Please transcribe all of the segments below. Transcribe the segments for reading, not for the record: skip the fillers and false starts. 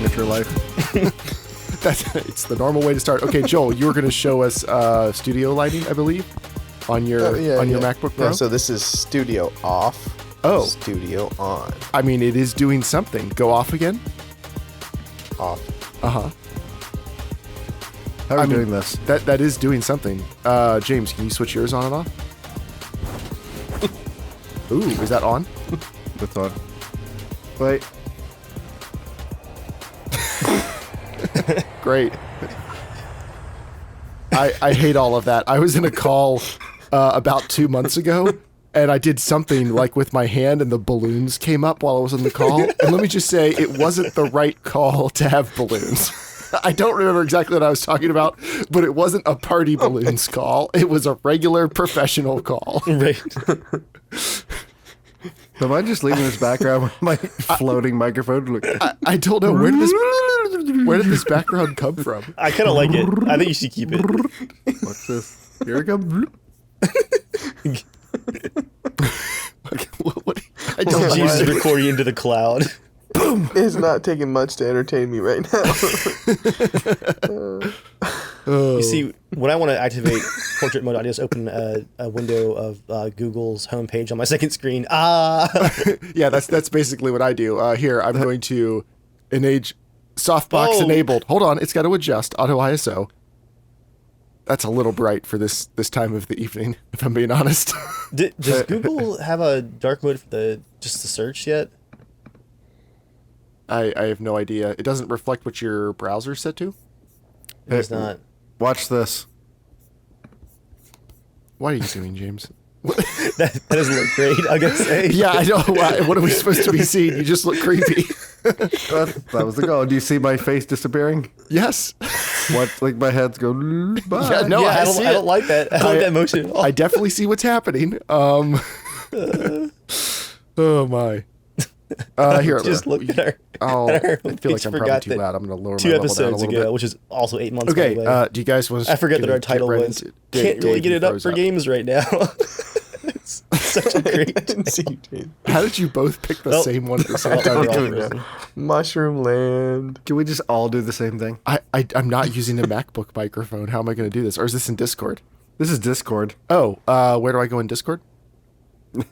signature life. It's the normal way to start. Okay, Joel, you were going to show us studio lighting, I believe, on your MacBook Pro. Yeah, so this is studio off. Oh. Studio on. I mean, it is doing something. Go off again. Off. Uh-huh. How are we doing this? That is doing something. James, can you switch yours on and off? Ooh, is that on? That's on. Wait. Great. I hate all of that. I was in a call about 2 months ago, and I did something like with my hand, and the balloons came up while I was on the call. And let me just say, it wasn't the right call to have balloons. I don't remember exactly what I was talking about, but it wasn't a party balloons call. It was a regular professional call. Right. Am I just leaving this background with my floating microphone? Look. I don't know. Where did this background come from? I kind of like it. I think you should keep it. What's this? Here it comes. What? I don't know. James is recording into the cloud. It's not taking much to entertain me right now. You see, when I want to activate portrait mode, I just open a window of Google's homepage on my second screen. Yeah, that's basically what I do. Here, I'm going to enable softbox enabled. Hold on, it's got to adjust auto ISO. That's a little bright for this time of the evening, if I'm being honest. Does Google have a dark mode for just the search yet? I have no idea. It doesn't reflect what your browser's set to? It's not. Watch this. What are you doing, James? That doesn't look great, I gotta say. Yeah, I know. What are we supposed to be seeing? You just look creepy. That was the goal. Do you see my face disappearing? Yes. What? Like my head's go. Bye. Yeah, no, Yeah, I see I don't it. like that. I don't like that motion at all. I definitely see what's happening. Oh my. Here, Just look at her. I feel like I'm probably too loud. I'm going to lower my level down a episodes little ago, bit. which is also 8 months Okay, away. do you guys want to... I forget that our title was Can't Really Get It Up for Games right now. It's such a great... How did you both pick the same one at the same time? Mushroom Land. Can we just all do the same thing? I'm not using a MacBook microphone. How am I going to do this? Or is this in Discord? This is Discord. Oh, where do I go in Discord?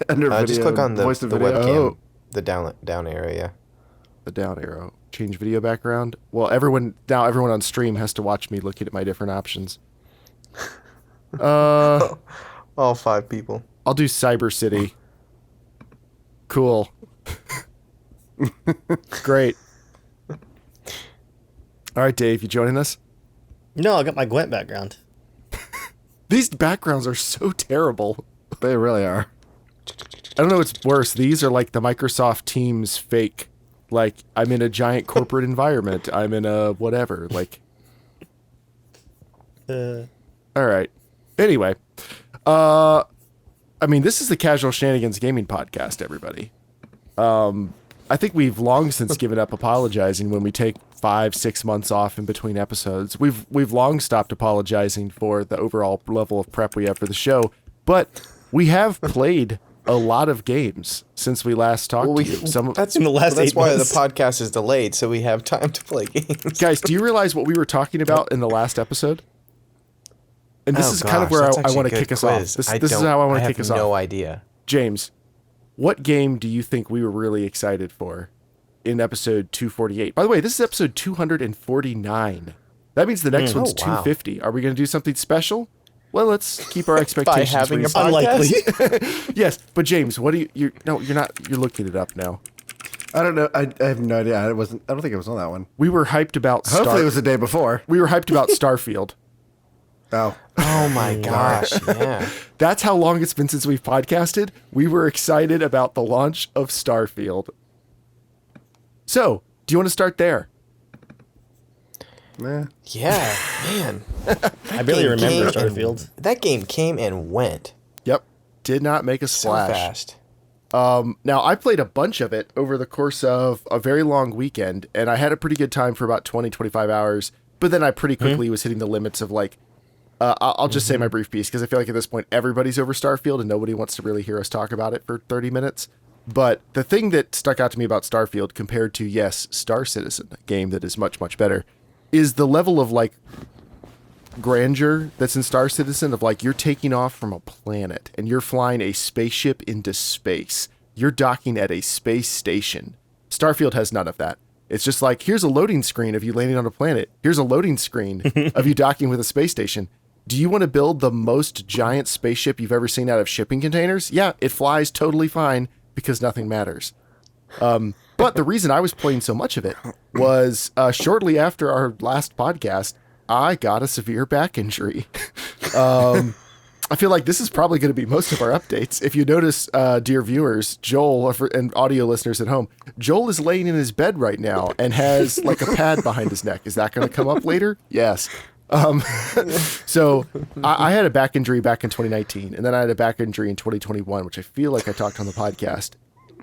Under video, just click on the webcam. Oh. The down area. The down arrow. Change video background. Well, everyone on stream has to watch me looking at my different options. All 5 people. I'll do Cyber City. Cool. Great. All right, Dave, you joining us? No, I got my Gwent background. These backgrounds are so terrible. They really are. I don't know what's worse. These are like the Microsoft Teams fake. Like, I'm in a giant corporate environment. I'm in a whatever. Like. All right. Anyway. I mean, this is the Casual Shenanigans Gaming Podcast, everybody. I think we've long since given up apologizing when we take 5-6 months off in between episodes. We've long stopped apologizing for the overall level of prep we have for the show. But we have played a lot of games since we last talked to you. That's in the last 8 That's why the months. podcast is delayed, so we have time to play games. Guys, do you realize what we were talking about in the last episode? And this is kind of where I want to kick us off. This is how I want to kick us off. I have no idea. James, what game do you think we were really excited for in episode 248? By the way, this is episode 249. That memeans the next one's 250. Are we going to do something special? Well, let's keep our expectations. By having a podcast? podcast? Yes, but James, what do you? No, you're not. You're looking it up now. I don't know. I have no idea. I don't think it was on that one. We were hyped about. Hopefully, it was the day before. We were hyped about Starfield. Oh. Oh my gosh! Yeah. That's how long it's been since we've podcasted. We were excited about the launch of Starfield. So, do you want to start there? Nah. Yeah, man. I barely remember Starfield. That game came and went. Yep. Did not make a So splash. fast. Now, I played a bunch of it over the course of a very long weekend, and I had a pretty good time for about 20, 25 hours, but then I pretty quickly was hitting the limits of, like, I'll just say my brief piece, because I feel like at this point everybody's over Starfield, and nobody wants to really hear us talk about it for 30 minutes. But the thing that stuck out to me about Starfield compared to, yes, Star Citizen, a game that is much, much better, is the level of like grandeur that's in Star Citizen of like you're taking off from a planet and you're flying a spaceship into space. You're docking at a space station. Starfield has none of that. It's just like, here's a loading screen of you landing on a planet. Here's a loading screen of you docking with a space station. Do you want to build the most giant spaceship you've ever seen out of shipping containers? Yeah, it flies totally fine because nothing matters. But the reason I was playing so much of it was shortly after our last podcast, I got a severe back injury. I feel like this is probably going to be most of our updates. If you notice, dear viewers, Joel and audio listeners at home, Joel is laying in his bed right now and has like a pad behind his neck. Is that going to come up later? Yes. So I had a back injury back in 2019, and then I had a back injury in 2021, which I feel like I talked on the podcast.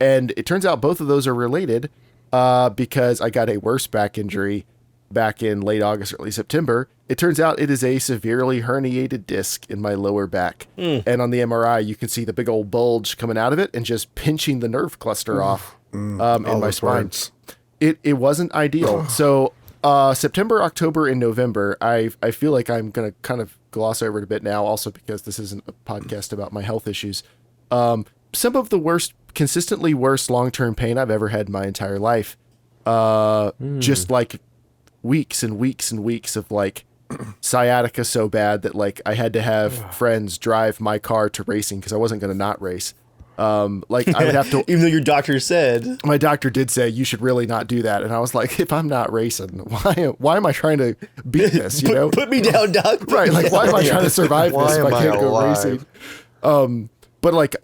And it turns out both of those are related because I got a worse back injury back in late August, early September. It turns out it is a severely herniated disc in my lower back. And on the MRI, you can see the big old bulge coming out of it and just pinching the nerve cluster off in my spine. Words. It wasn't ideal. So September, October, and November, I feel like I'm going to kind of gloss over it a bit now, also because this isn't a podcast about my health issues. Some of the worst, consistently worst long-term pain I've ever had in my entire life. Just like weeks and weeks and weeks of like sciatica so bad that like I had to have friends drive my car to racing because I wasn't going to not race. Like I would have to, even though your doctor said, my doctor did say you should really not do that. And I was like, if I'm not racing, why am I trying to beat this? You know, put me down, doc. right. Like, why am I trying to survive Why this if am I I can't go alive? racing? But like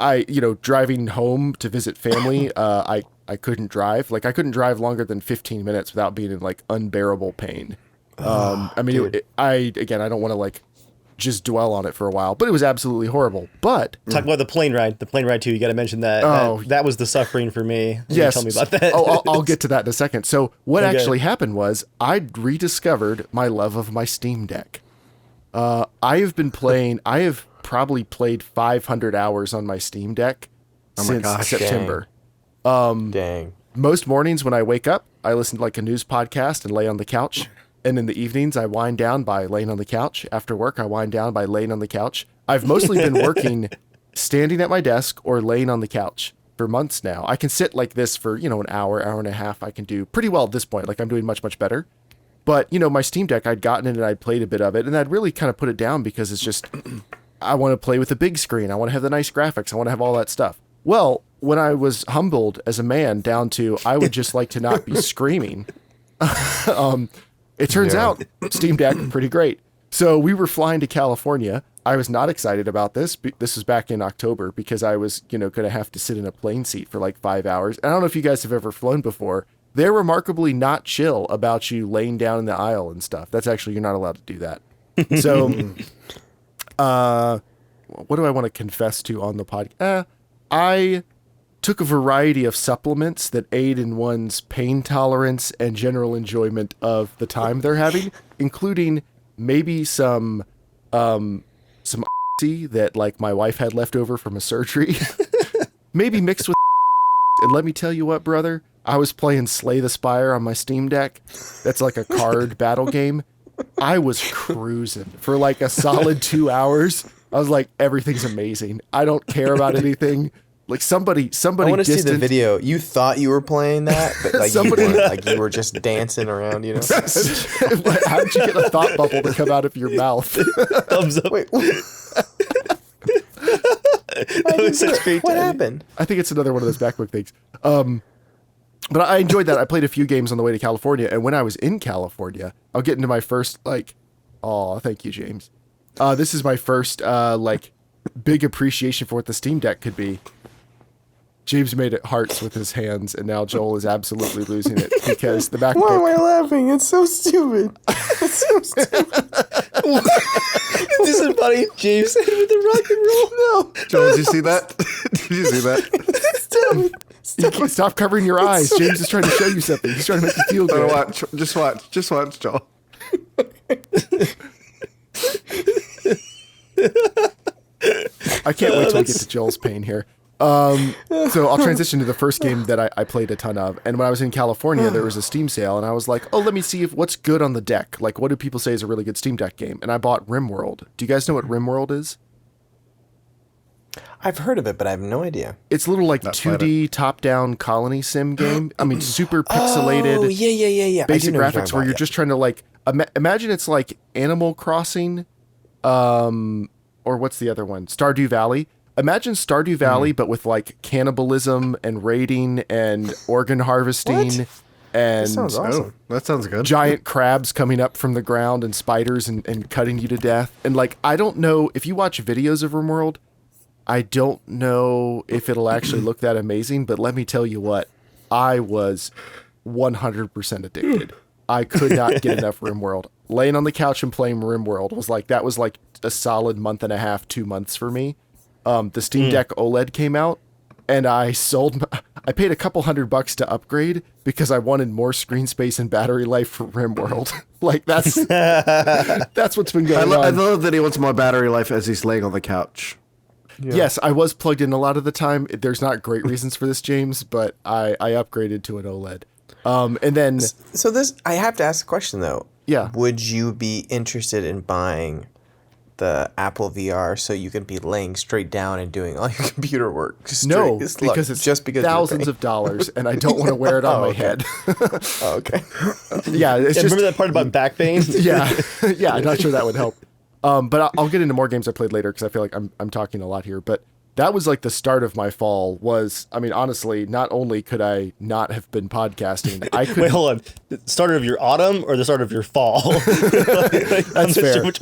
driving home to visit family, I couldn't drive. Like I couldn't drive longer than 15 minutes without being in like unbearable pain. I mean, I don't want to like just dwell on it for a while, but it was absolutely horrible. But Talk about the plane ride too. You got to mention that. That was the suffering for me. yes, Tell me about that. I'll get to that in a second. So what actually happened was I rediscovered my love of my Steam Deck. I have probably played 500 hours on my Steam Deck since gosh. September. Dang. Most mornings when I wake up, I listen to like a news podcast and lay on the couch. And in the evenings, I wind down by laying on the couch. After work, I wind down by laying on the couch. I've mostly been working standing at my desk or laying on the couch for months now. I can sit like this for, an hour and a half. I can do pretty well at this point. Like I'm doing much, much better. But, my Steam Deck, I'd gotten it and I'd played a bit of it. And I'd really kind of put it down because it's just, I want to play with the big screen. I want to have the nice graphics. I want to have all that stuff. Well, when I was humbled as a man down to, I would just like to not be screaming. It turns out Steam Deck, pretty great. So we were flying to California. I was not excited about this. This was back in October because I was, going to have to sit in a plane seat for like 5 hours. I don't know if you guys have ever flown before. They're remarkably not chill about you laying down in the aisle and stuff. That's actually, you're not allowed to do that. So, what do I want to confess to on the podcast? I took a variety of supplements that aid in one's pain tolerance and general enjoyment of the time they're having, including maybe some that like my wife had left over from a surgery, maybe mixed with. And let me tell you what, brother, I was playing Slay the Spire on my Steam Deck. That's like a card battle game. I was cruising for like a solid 2 hours. I was like, everything's amazing. I don't care about anything. Like somebody I want to see the distant- video. You thought you were playing that, but like Somebody- you weren't. Like you were just dancing around, How did you get a thought bubble to come out of your mouth? Thumbs up. Wait, That was such great what timing. happened? I think it's another one of those MacBook things. But I enjoyed that. I played a few games on the way to California, and when I was in California, I'll get into my first thank you, James. This is my first big appreciation for what the Steam Deck could be. James made it hearts with his hands, and now Joel is absolutely losing it because the Why am MacBook. I laughing? It's so stupid. It's so stupid. This is funny. James with the rock and roll. No. Joel, did you see that? Did you see that? Stop it. You can't stop covering your eyes. James is trying to show you something. He's trying to make you feel Oh, good. watch. Just watch, Joel. I can't wait till we get to Joel's pain here. So I'll transition to the first game that I played a ton of. And when I was in California, there was a Steam sale, and I was like, oh, let me see what's good on the deck. Like, what do people say is a really good Steam Deck game? And I bought RimWorld. Do you guys know what RimWorld is? I've heard of it, but I have no idea. It's a little like 2D top-down colony sim game. I mean, super pixelated. Oh, yeah. Basic graphics where you're just trying to like imagine it's like Animal Crossing, or what's the other one? Stardew Valley. Imagine Stardew Valley, but with like cannibalism and raiding and organ harvesting. What? And That sounds awesome. That sounds good. giant crabs coming up from the ground and spiders and cutting you to death. And like, I don't know if you watch videos of RimWorld, I don't know if it'll actually look that amazing, but let me tell you what, I was 100% addicted. I could not get enough RimWorld. Laying on the couch and playing RimWorld was like a solid month and a half, 2 months for me. The Steam Deck OLED came out, and I paid a couple $100 to upgrade because I wanted more screen space and battery life for RimWorld. Like that's what's been going on. I love that he wants more battery life as he's laying on the couch. Yeah. Yes, I was plugged in a lot of the time. There's not great reasons for this, James, but I upgraded to an OLED. And then So I have to ask a question though. Yeah. Would you be interested in buying the Apple VR so you can be laying straight down and doing all your computer work? no, because it's just because thousands of dollars, and I don't want to wear it on my head. Oh, okay. Yeah, it's just Remember that part about back pain? yeah, I'm not sure that would help. But I'll get into more games I played later because I feel like I'm talking a lot here. But that was like the start of my fall. I mean, honestly, not only could I not have been podcasting, I could. Wait, hold on. The start of your autumn or the start of your fall? That's fair.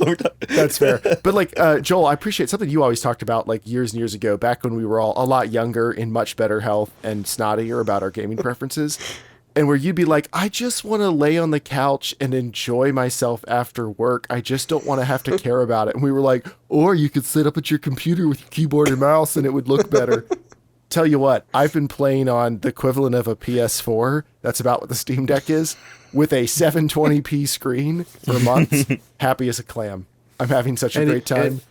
That's fair. But like, Joel, I appreciate something you always talked about like years and years ago, back when we were all a lot younger, in much better health, and snottier about our gaming preferences. And where you'd be like, I just want to lay on the couch and enjoy myself after work. I just don't want to have to care about it. And we were like, or you could sit up at your computer with your keyboard and mouse and it would look better. Tell you what, I've been playing on the equivalent of a PS4. That's about what the Steam Deck is, with a 720p screen for months. Happy as a clam. I'm having such a great time.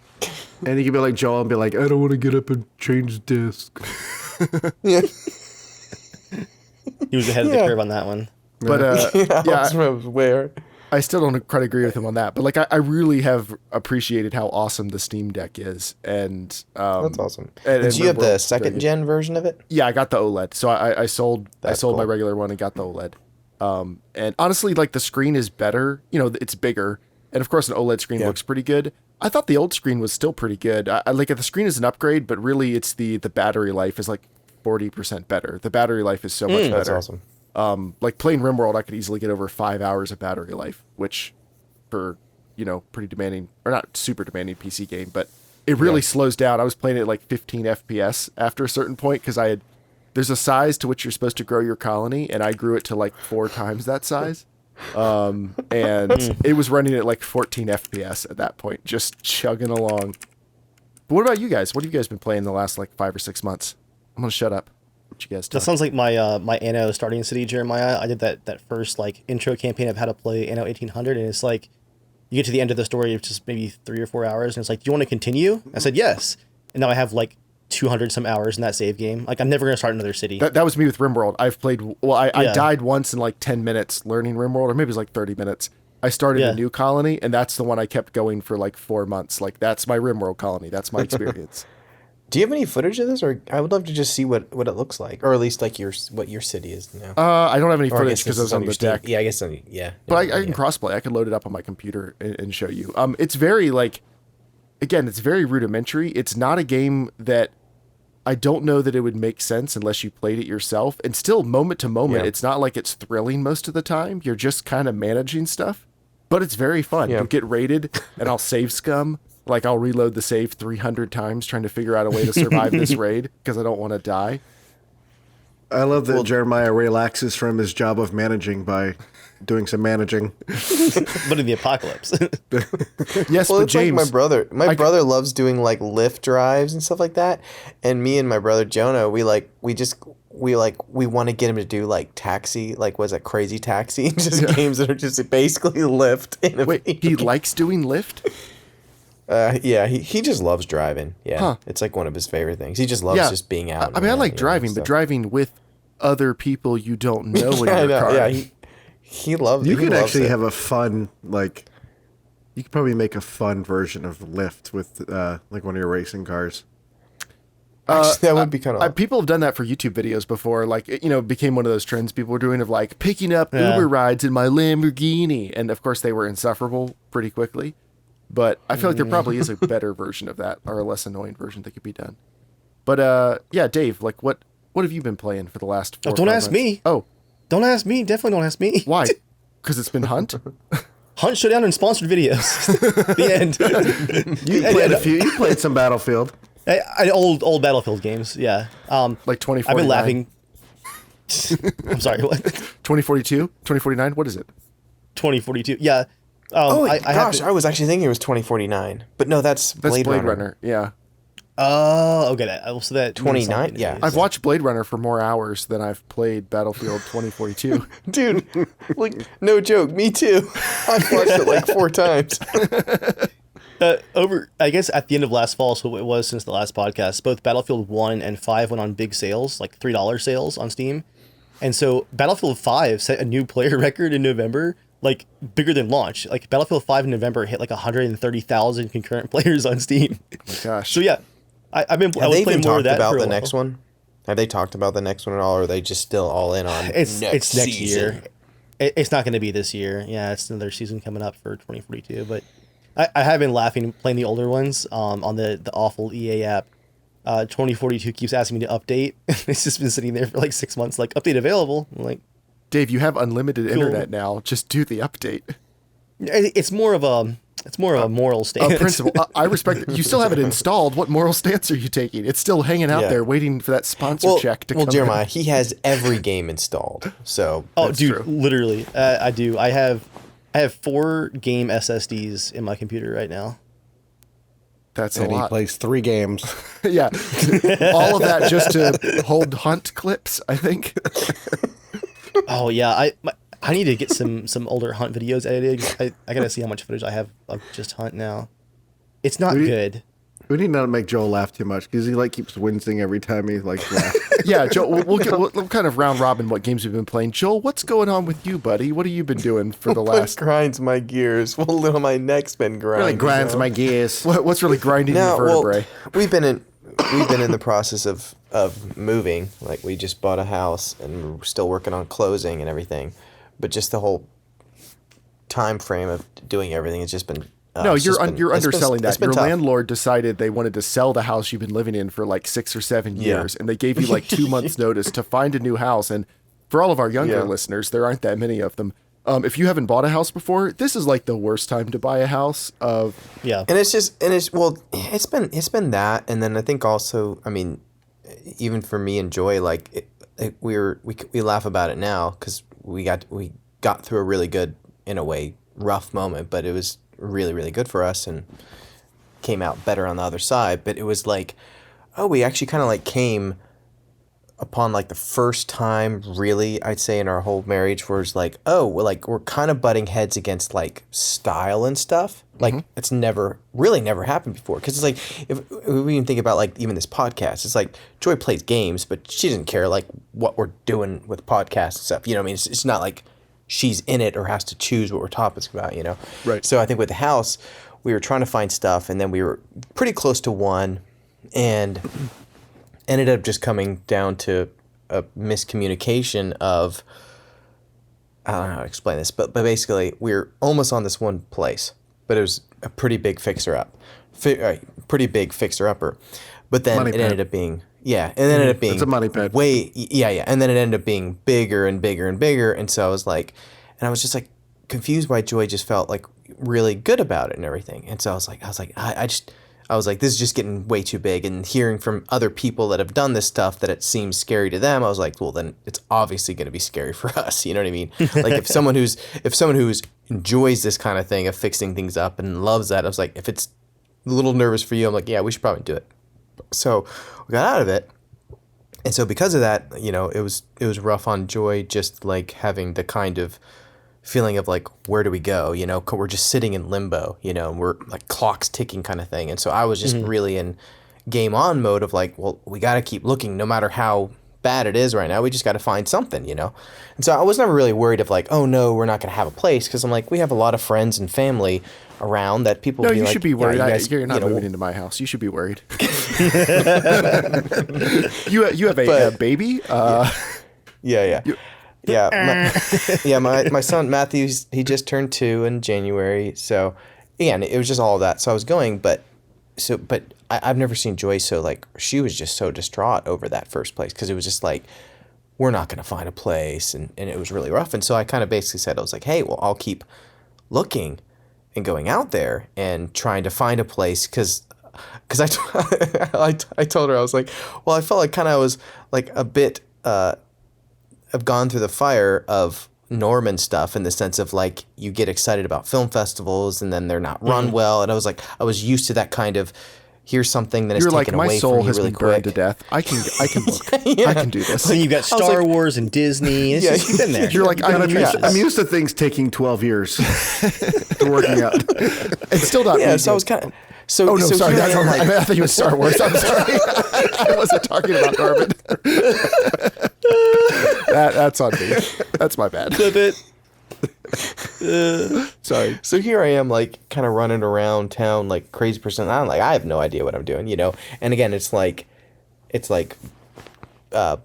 And you can be like Joel and be like, I don't want to get up and change disc. Yeah. He was ahead of the curve on that one. But I was aware. I still don't quite agree with him on that. But like, I really have appreciated how awesome the Steam Deck is. And That's awesome. and Did you have the RimWorld's very second good. gen version of it? Yeah, I got the OLED. So I sold That's my cool. regular one and got the OLED. And honestly, like the screen is better. You know, it's bigger, and of course, an OLED screen looks pretty good. I thought the old screen was still pretty good. I like the screen is an upgrade, but really, it's the battery life is like 40% better. The battery life is so much better. That's awesome. Like playing RimWorld, I could easily get over 5 hours of battery life, which for, pretty demanding, or not super demanding PC game, but it really slows down. I was playing it at like 15 FPS after a certain point because there's a size to which you're supposed to grow your colony, and I grew it to like 4 times that size. And it was running at like 14 FPS at that point, just chugging along. But what about you guys? What have you guys been playing the last like 5 or 6 months? I'm gonna shut up. What you guys That talk? sounds like my my Anno Starting City, Jeremiah. I did that first like intro campaign of how to play Anno 1800, and it's like you get to the end of the story, it's just maybe 3 or 4 hours, and it's like, do you want to continue? I said yes, and now I have like 200 some hours in that save game. Like I'm never gonna start another city. That was me with RimWorld. I've played. Well, I Yeah. died once in like 10 minutes learning RimWorld, or maybe it was like 30 minutes. I started Yeah. a new colony, and that's the one I kept going for like 4 months. Like that's my RimWorld colony. That's my experience. Do you have any footage of this, or I would love to just see what it looks like, or at least like what your city is now. I don't have any Or I footage guess because this I is was on your the Steam. deck. Yeah, I guess. Yeah. But I can crossplay. I can load it up on my computer and show you. It's very like, again, it's very rudimentary. It's not a game that I don't know that it would make sense unless you played it yourself. And still, moment to moment, Yeah. it's not like it's thrilling most of the time. You're just kind of managing stuff, but it's very fun. Yeah. You'll get raided, and I'll save scum. Like I'll reload the save 300 times trying to figure out a way to survive this raid because I don't want to die. I love that Jeremiah relaxes from his job of managing by doing some managing. But in the apocalypse. Yes, Well, but it's James, like my brother. My brother loves doing like Lyft drives and stuff like that. And me and my brother Jonah, we want to get him to do like taxi, like was it Crazy Taxi? Just games that are just basically Lyft. In a wait, video he game. likes doing Lyft? Yeah, he just loves driving. Yeah, Huh. it's like one of his favorite things. He just loves Yeah. just being out. I mean, I and, like you know, driving, but stuff. driving with other people you don't know in I your know, car. yeah, he loves. You he could loves actually it. have a fun like. You could probably make a fun version of Lyft with like one of your racing cars. Actually, that would be kind of. People have done that for YouTube videos before. Like, it became one of those trends people were doing of like picking up Uber rides in my Lamborghini. And of course, they were insufferable pretty quickly. But I feel like there probably is a better version of that, or a less annoying version that could be done. But yeah, Dave, like what have you been playing for the last 4 or don't 5 ask months? me. Oh, Don't ask me. Definitely don't ask me. why? Because it's been Hunt? Hunt Showdown and sponsored videos. The end. You played a few. You played some Battlefield. Old Battlefield games. Yeah. Like 2049? I've been laughing. I'm sorry. What? 2042? 2049? What is it? 2042. Yeah. Oh I have gosh, to- I was actually thinking it was 2049, but no, that's That's Blade, Runner. Yeah. Oh, okay. So that 29? Yeah. I've watched Blade Runner for more hours than I've played Battlefield 2042. Dude, like no joke, me too. I've watched it like 4 times. I guess at the end of last fall, so it was since the last podcast, both Battlefield 1 and 5 went on big sales, like $3 sales on Steam. And so Battlefield 5 set a new player record in November, like bigger than launch. Like Battlefield 5 in November hit like 130,000 concurrent players on Steam. Oh my gosh. So yeah, I Have was they even playing more talked of that about for a the while. next one? Have they talked about the next one at all, or are they just still all in on It's next season? year. It's not going to be this year. Yeah, it's another season coming up for 2042. But I have been laughing playing the older ones on the awful EA app. 2042 keeps asking me to update. It's just been sitting there for like 6 months, like update available. I'm like, Dave, you have unlimited internet now. Just do the update. it's more of a moral stance. Principle. I respect it. You still have it installed. What moral stance are you taking? It's still hanging out Yeah. there waiting for that sponsor check to come Jeremiah, in. he has every game installed. So Oh, That's dude, true. literally, I do. I have 4 game SSDs in my computer right now. That's a And he lot. plays 3 games. Yeah. All of that just to hold Hunt clips, I think. Oh yeah, I need to get some older Hunt videos edited. I gotta see how much footage I have of just Hunt now. It's not Really? good. We need not to make Joel laugh too much because he like keeps wincing every time he like laughs. Yeah, Joel, we'll kind of round robin what games we've been playing. Joel, what's going on with you, buddy? What have you been doing for the what last... grinds my gears? What little my neck's been grinding. Really grinds you know? my gears. What's really grinding No, your vertebrae? well, we've been in the process of moving. Like we just bought a house and we're still working on closing and everything, but just the whole time frame of doing everything has just been. No, it's you're just been- you're it's been- underselling it's that. been Your tough. landlord decided they wanted to sell the house you've been living in for like 6 or 7 Yeah. years, and they gave you like 2 months' notice to find a new house. And for all of our younger Yeah. listeners, there aren't that many of them. If you haven't bought a house before, this is like the worst time to buy a house. Yeah. And it's been that, and then I think also, I mean, even for me and Joy, like we laugh about it now because we got through a really good, in a way, rough moment, but it was really, really good for us and came out better on the other side. But it was like, oh, we actually kind of like came upon like the first time really, I'd say, in our whole marriage where it's like, oh, we're kind of butting heads against like style and stuff. Like it's never happened before. Because it's like, if we even think about like even this podcast, it's like Joy plays games, but she doesn't care like what we're doing with podcasts and stuff. You know what I mean? It's not like she's in it or has to choose what we're topics about, you know? Right. So I think with the house, we were trying to find stuff, and then we were pretty close to one, and ended up just coming down to a miscommunication of, I don't know how to explain this, but basically we were almost on this one place, but it was a pretty big pretty big fixer-upper. But then Money it pit. ended up being, yeah, and then it ended up being It's a money pit. yeah, and then it ended up being bigger and bigger and bigger, and so I was like, and I was just like confused why Joy just felt like really good about it and everything, and so I was like, I was like, this is just getting way too big, and hearing from other people that have done this stuff that it seems scary to them, I was like, well, then it's obviously going to be scary for us, you know what I mean? Like if someone who's enjoys this kind of thing of fixing things up and loves that, I was like, if it's a little nervous for you, I'm like, yeah, we should probably do it. So we got out of it. And so because of that, you know, it was rough on Joy, just like having the kind of feeling of like, where do we go? You know, we're just sitting in limbo, you know, and we're like clocks ticking kind of thing. And so I was just really in game on mode of like, well, we got to keep looking no matter how bad it is right now. We just got to find something, you know? And so I was never really worried of like, oh no, we're not going to have a place. Cause I'm like, we have a lot of friends and family around that people No, be you like, should be worried. yeah, you guys, You're not you know, moving into my house. You should be worried. you have a But- baby? Yeah. My son Matthew's, he just turned 2 in January. So again, it was just all of that. So I was going, but I've never seen Joy so like, she was just so distraught over that first place. Cause it was just like, we're not going to find a place. And it was really rough. And so I kind of basically said, I was like, hey, well, I'll keep looking and going out there and trying to find a place. Cause I told her, I was like, well, I felt like kind of I was like a bit, I've gone through the fire of Norman stuff in the sense of like you get excited about film festivals and then they're not run well, and I was used to that kind of here's something that is You're like, taken my away soul from you has really been burned to quick. death. I can look. Yeah. I can do this. Then you've got I was Star like- Wars and Disney. It's Yeah, just, you've been there. You're like, I'm used to things taking 12 years to working out. It's still not. Yeah, me, so I was dude. kind of so. Oh no, so sorry. here I am, I thought you was Star Wars. I'm sorry. I wasn't talking about Norman. That's on me. That's my bad. Flip it. Sorry. So here I am, like, kind of running around town like crazy person. I'm like, I have no idea what I'm doing, you know. And again, it's like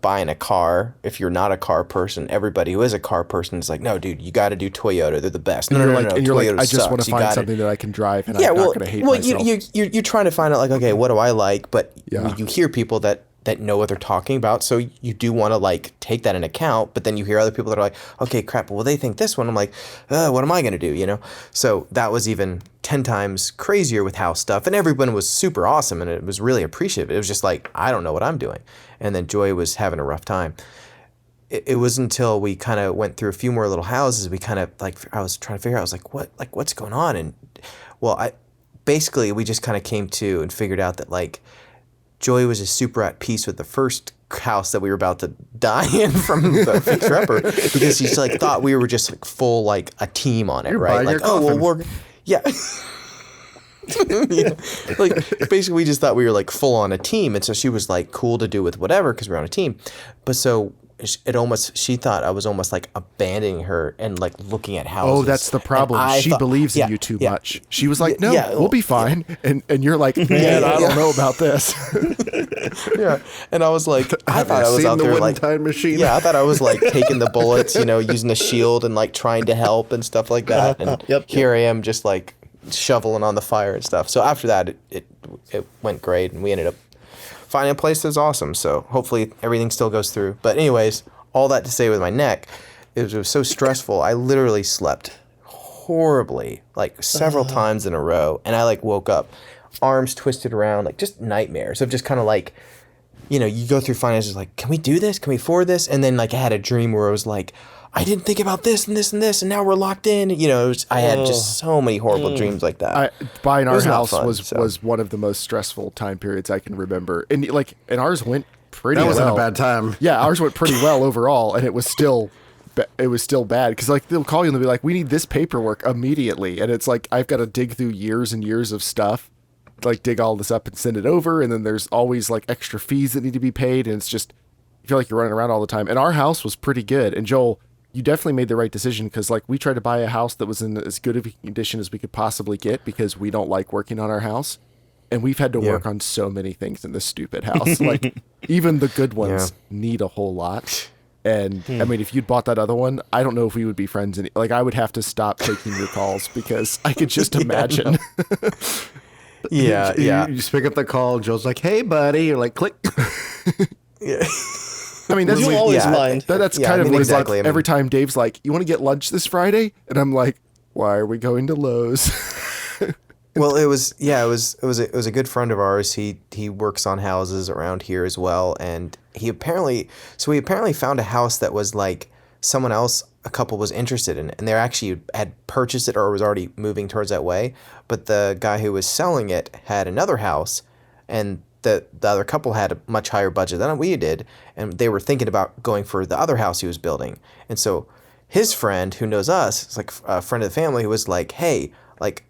buying a car. If you're not a car person, everybody who is a car person is like, no, dude, you got to do Toyota. They're the best. No, And no, you're no, like, no. and you're like, Toyota I just want sucks. to You find gotta- something that I can drive, and Yeah, I'm well, not going to hate well, myself. you're trying to find out like, okay, what do I like? But Yeah. you hear people that know what they're talking about, so you do want to like take that in account. But then you hear other people that are like, okay, crap, well they think this one. I'm like, what am I gonna do? You know? So that was even 10 times crazier with house stuff, and everyone was super awesome, and it was really appreciative. It was just like, I don't know what I'm doing, and then Joy was having a rough time. It was until we kind of went through a few more little houses, we kind of like, I was trying to figure out, I was like, what's going on? And well, basically we just kind of came to and figured out that like Joy was just super at peace with the first house that we were about to die in from the fixer-upper, because she like thought we were just like full like a team on it, You're right? buying Like, your oh well, coffin. yeah. Yeah. Like basically we just thought we were like full on a team, and so she was like cool to do with whatever because we're on a team. But so she thought I was almost like abandoning her and like looking at houses. Oh, that's the And problem. I She thought- believes in yeah, you too yeah. much. She was like, no, Yeah, we'll be fine. And you're like, man, yeah, I yeah. don't know about this. Yeah, and I was like, I thought I was Seen out the there wooden like, time machine? yeah, I thought I was like taking the bullets, you know, using the shield and like trying to help and stuff like that. And Yep. here I am just like shoveling on the fire and stuff. So after that, it went great, and we ended up finding a place that's awesome. So hopefully everything still goes through. But anyways, all that to say with my neck, it was so stressful. I literally slept horribly, like several times in a row, and I like woke up, arms twisted around, like just nightmares of just kind of like, you know, you go through finances like, can we do this? Can we afford this? And then like I had a dream where it was like, I didn't think about this and this and this, and now we're locked in. You know, I had just so many horrible dreams like that. Buying It our was not house fun, was so. was one of the most stressful time periods I can remember. And like, and ours went pretty That wasn't well. a bad time. Yeah, ours went pretty well overall, and it was still bad because like they'll call you and they'll be like, we need this paperwork immediately, and it's like I've got to dig through years and years of stuff, like dig all this up and send it over, and then there's always like extra fees that need to be paid, and it's just you feel like you're running around all the time. And our house was pretty good, and Joel, you definitely made the right decision, because like we tried to buy a house that was in as good of a condition as we could possibly get, because we don't like working on our house. And we've had to work on so many things in this stupid house. Like even the good ones need a whole lot. And I mean, if you'd bought that other one, I don't know if we would be friends. Like I would have to stop taking your calls because I could just imagine. Yeah, yeah. You just pick up the call. Joe's like, "Hey, buddy." You're like, "Click." Yeah. I mean, that's You always mind. That's Yeah, kind I of mean, what exactly. like, I mean- every time Dave's like, "You want to get lunch this Friday?" And I'm like, "Why are we going to Lowe's?" Well, it was a good friend of ours. He works on houses around here as well, and he apparently found a house that was like someone else, a couple was interested in it, and they actually had purchased it or was already moving towards that way. But the guy who was selling it had another house, and the other couple had a much higher budget than we did, and they were thinking about going for the other house he was building, and so his friend who knows us, it's like a friend of the family, who was like, hey, like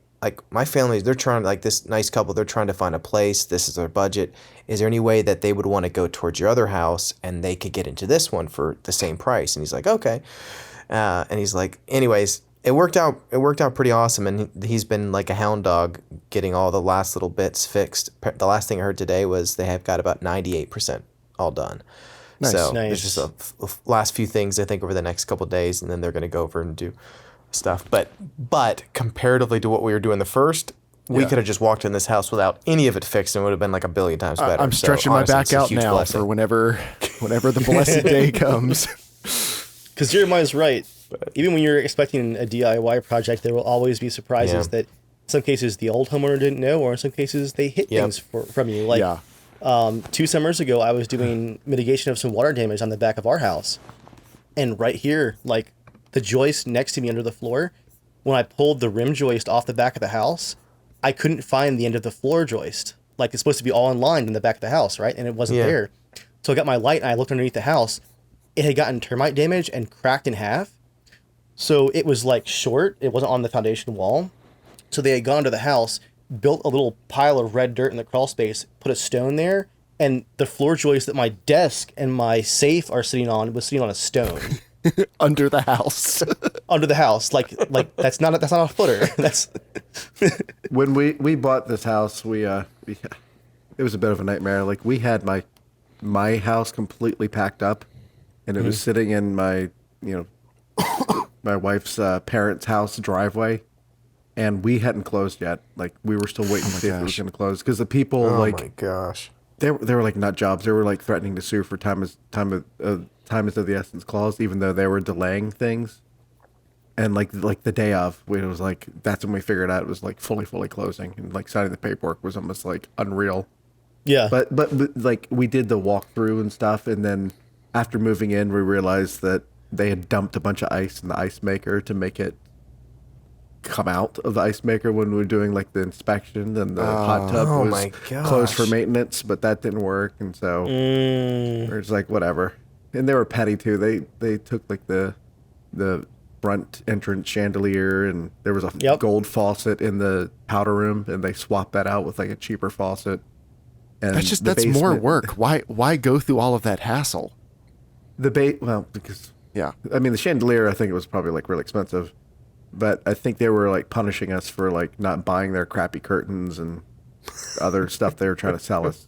my family, they're trying, like this nice couple, they're trying to find a place. This is their budget. Is there any way that they would want to go towards your other house and they could get into this one for the same price? And he's like, okay. And he's like, anyways, it worked out pretty awesome. And he's been like a hound dog getting all the last little bits fixed. The last thing I heard today was they have got about 98% all done. Nice. So Nice. there's just a last few things I think over the next couple of days, and then they're going to go over and do stuff. But comparatively to what we were doing the first, we could have just walked in this house without any of it fixed, and it would have been like a billion times better. I'm So, stretching honestly, my it's back a out huge now blessing. for whenever the blessed day comes. Because Jeremiah's right. Even when you're expecting a DIY project, there will always be surprises Yeah. that in some cases the old homeowner didn't know, or in some cases they hid Yep. things from you. Like Yeah. 2 summers ago, I was doing mitigation of some water damage on the back of our house. And right here, like the joist next to me under the floor, when I pulled the rim joist off the back of the house, I couldn't find the end of the floor joist. Like it's supposed to be all in line in the back of the house, right? And it wasn't Yeah. there. So I got my light and I looked underneath the house. It had gotten termite damage and cracked in half. So it was like short. It wasn't on the foundation wall. So they had gone to the house, built a little pile of red dirt in the crawl space, put a stone there, and the floor joist that my desk and my safe are sitting on was sitting on a stone Under the house. under the house. Like that's not a footer. That's When we bought this house, it was a bit of a nightmare. Like we had my house completely packed up, and it was sitting in my my wife's parents' house driveway, and we hadn't closed yet. Like we were still waiting to see if it was going to close because the people Oh like my gosh. they were like nut jobs. They were like threatening to sue for time is of the essence clause, even though they were delaying things. And like the day of, when it was like that's when we figured out it was like fully closing, and like signing the paperwork was almost like unreal. yeah. But like we did the walkthrough and stuff, and then after moving in, we realized that they had dumped a bunch of ice in the ice maker to make it come out of the ice maker when we were doing like the inspection, and the hot tub Oh was my closed for gosh. maintenance, but that didn't work, and so we're just like whatever. And they were petty too. They took like the front entrance chandelier, and there was a Yep. gold faucet in the powder room, and they swapped that out with like a cheaper faucet. And That's the more basement- work. Why go through all of that hassle? Well, because Yeah. I mean the chandelier, I think it was probably like really expensive, but I think they were like punishing us for like not buying their crappy curtains and other stuff they were trying to sell us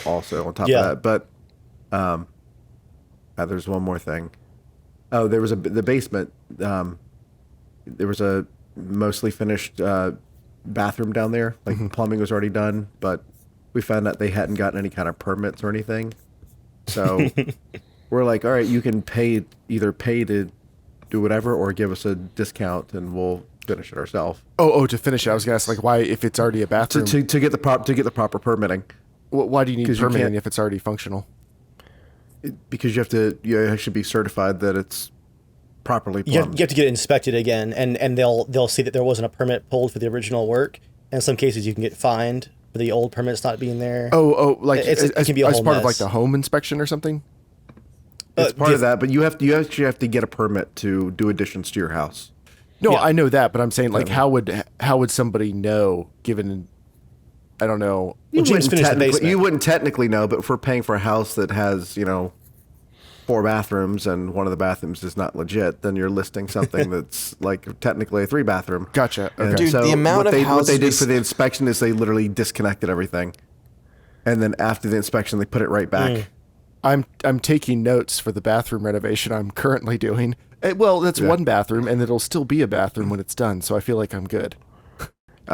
also on top Yeah. of that. But there's one more thing. Oh, there was the basement. There was a mostly finished bathroom down there. Like plumbing was already done, but we found out they hadn't gotten any kind of permits or anything. So we're like, all right, you can either pay to do whatever or give us a discount and we'll finish it ourselves. Oh, to finish it, I was gonna ask like why, if it's already a bathroom, To get the proper permitting. why do you need 'Cause you permitting can't- if it's already functional? Because you should be certified that it's properly You have, plumbed. you have to get it inspected again, and they'll see that there wasn't a permit pulled for the original work. And in some cases, you can get fined for the old permits not being there. Like It as can be a as whole part of like mess. the home inspection or something. It's part the- of that, but you actually have to get a permit to do additions to your house. No, Yeah. I know that, but I'm saying like how would somebody know given, I don't know. Well, James finished the technically- basement. You wouldn't technically know, but if we're paying for a house that has 4 bathrooms and one of the bathrooms is not legit, then you're listing something that's like technically a 3-bathroom. Gotcha. And Okay. Dude, the amount what of what they houses did we for the inspection is they literally disconnected everything, and then after the inspection they put it right back. I'm taking notes for the bathroom renovation I'm currently doing. Well, that's one bathroom, and it'll still be a bathroom when it's done, so I feel like I'm good.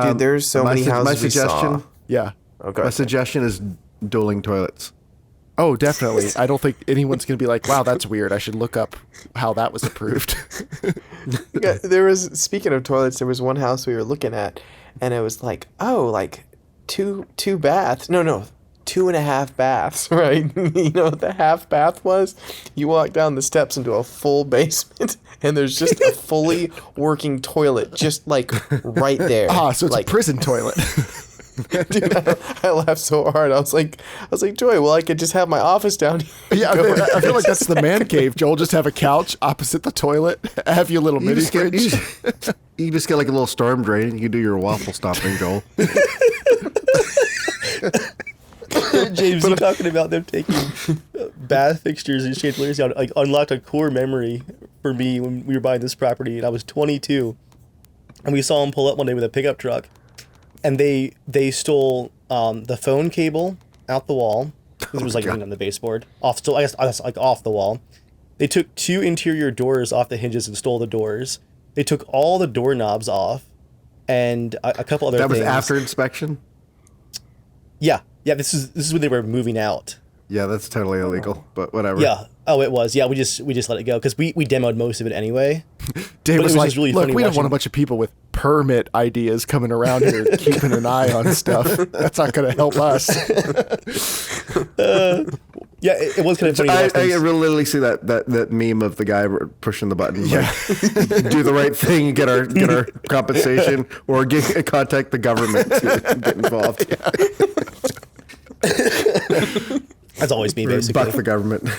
Dude, there's so many houses we saw. Yeah. Okay. My suggestion is dueling toilets. Oh, definitely. I don't think anyone's gonna be like, "Wow, that's weird. I should look up how that was approved." Yeah, there was, speaking of toilets, there was one house we were looking at, and it was like, oh, like two baths. No, 2.5 baths, right? You know what the half bath was? You walk down the steps into a full basement, and there's just a fully working toilet, just like right there. So it's like, a prison toilet. Dude, I laughed so hard. I was like, Joy, well, I could just have my office down here. Yeah, I feel like that's the man cave. Joel, just have a couch opposite the toilet. Have your little mini fridge. You just get like a little storm drain. You can do your waffle stomping, Joel. James, you talking about them taking bath fixtures and chandeliers down, like unlocked a core memory for me when we were buying this property, and I was 22, and we saw them pull up one day with a pickup truck, and they stole the phone cable out the wall. It was like on the baseboard off, so I guess like off the wall. They took 2 interior doors off the hinges and stole the doors. They took all the doorknobs off, and a couple other things. That was after inspection? Yeah. This is when they were moving out. Yeah, that's totally illegal, but whatever. Yeah. Oh, it was. Yeah, we just let it go because we demoed most of it anyway. Dave was like, really look, funny we don't want watching- a bunch of people with permit ideas coming around here keeping an eye on stuff. That's not going to help us. Yeah, it was kind of funny. To I watch things. really literally see that meme of the guy pushing the button. Yeah. Like, do the right thing, get our compensation, or contact the government to get involved. That's always me, basically. Buck the government.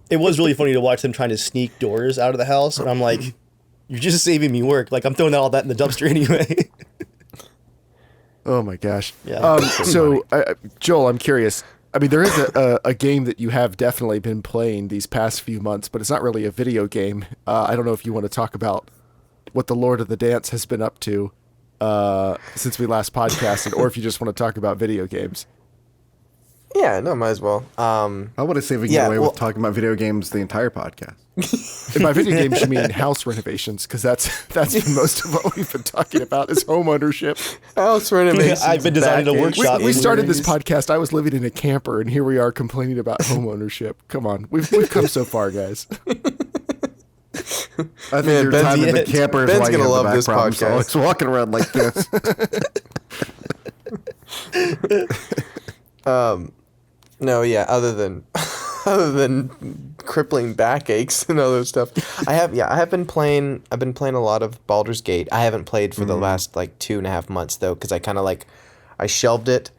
It was really funny to watch them trying to sneak doors out of the house, and I'm like, you're just saving me work. Like, I'm throwing all that in the dumpster anyway. Oh my gosh. Yeah. So, Joel, I'm curious. I mean, there is a game that you have definitely been playing these past few months, but it's not really a video game. I don't know if you want to talk about what the Lord of the Dance has been up to since we last podcasted, or if you just want to talk about video games. Yeah, no, might as well. I want to see if we can get away with talking about video games the entire podcast. And by video games, you mean house renovations, because that's been most of what we've been talking about is home ownership. House renovations. I've been designing a workshop. We started this podcast. I was living in a camper, and here we are complaining about home ownership. Come on, we've come so far, guys. I think your time in the camper is Ben's why you gonna have the love back this problems. So podcast. it's walking around like this. No, yeah. Other than crippling backaches and other stuff, I have been playing. I've been playing a lot of Baldur's Gate. I haven't played for the last like 2.5 months though, because I kind of I shelved it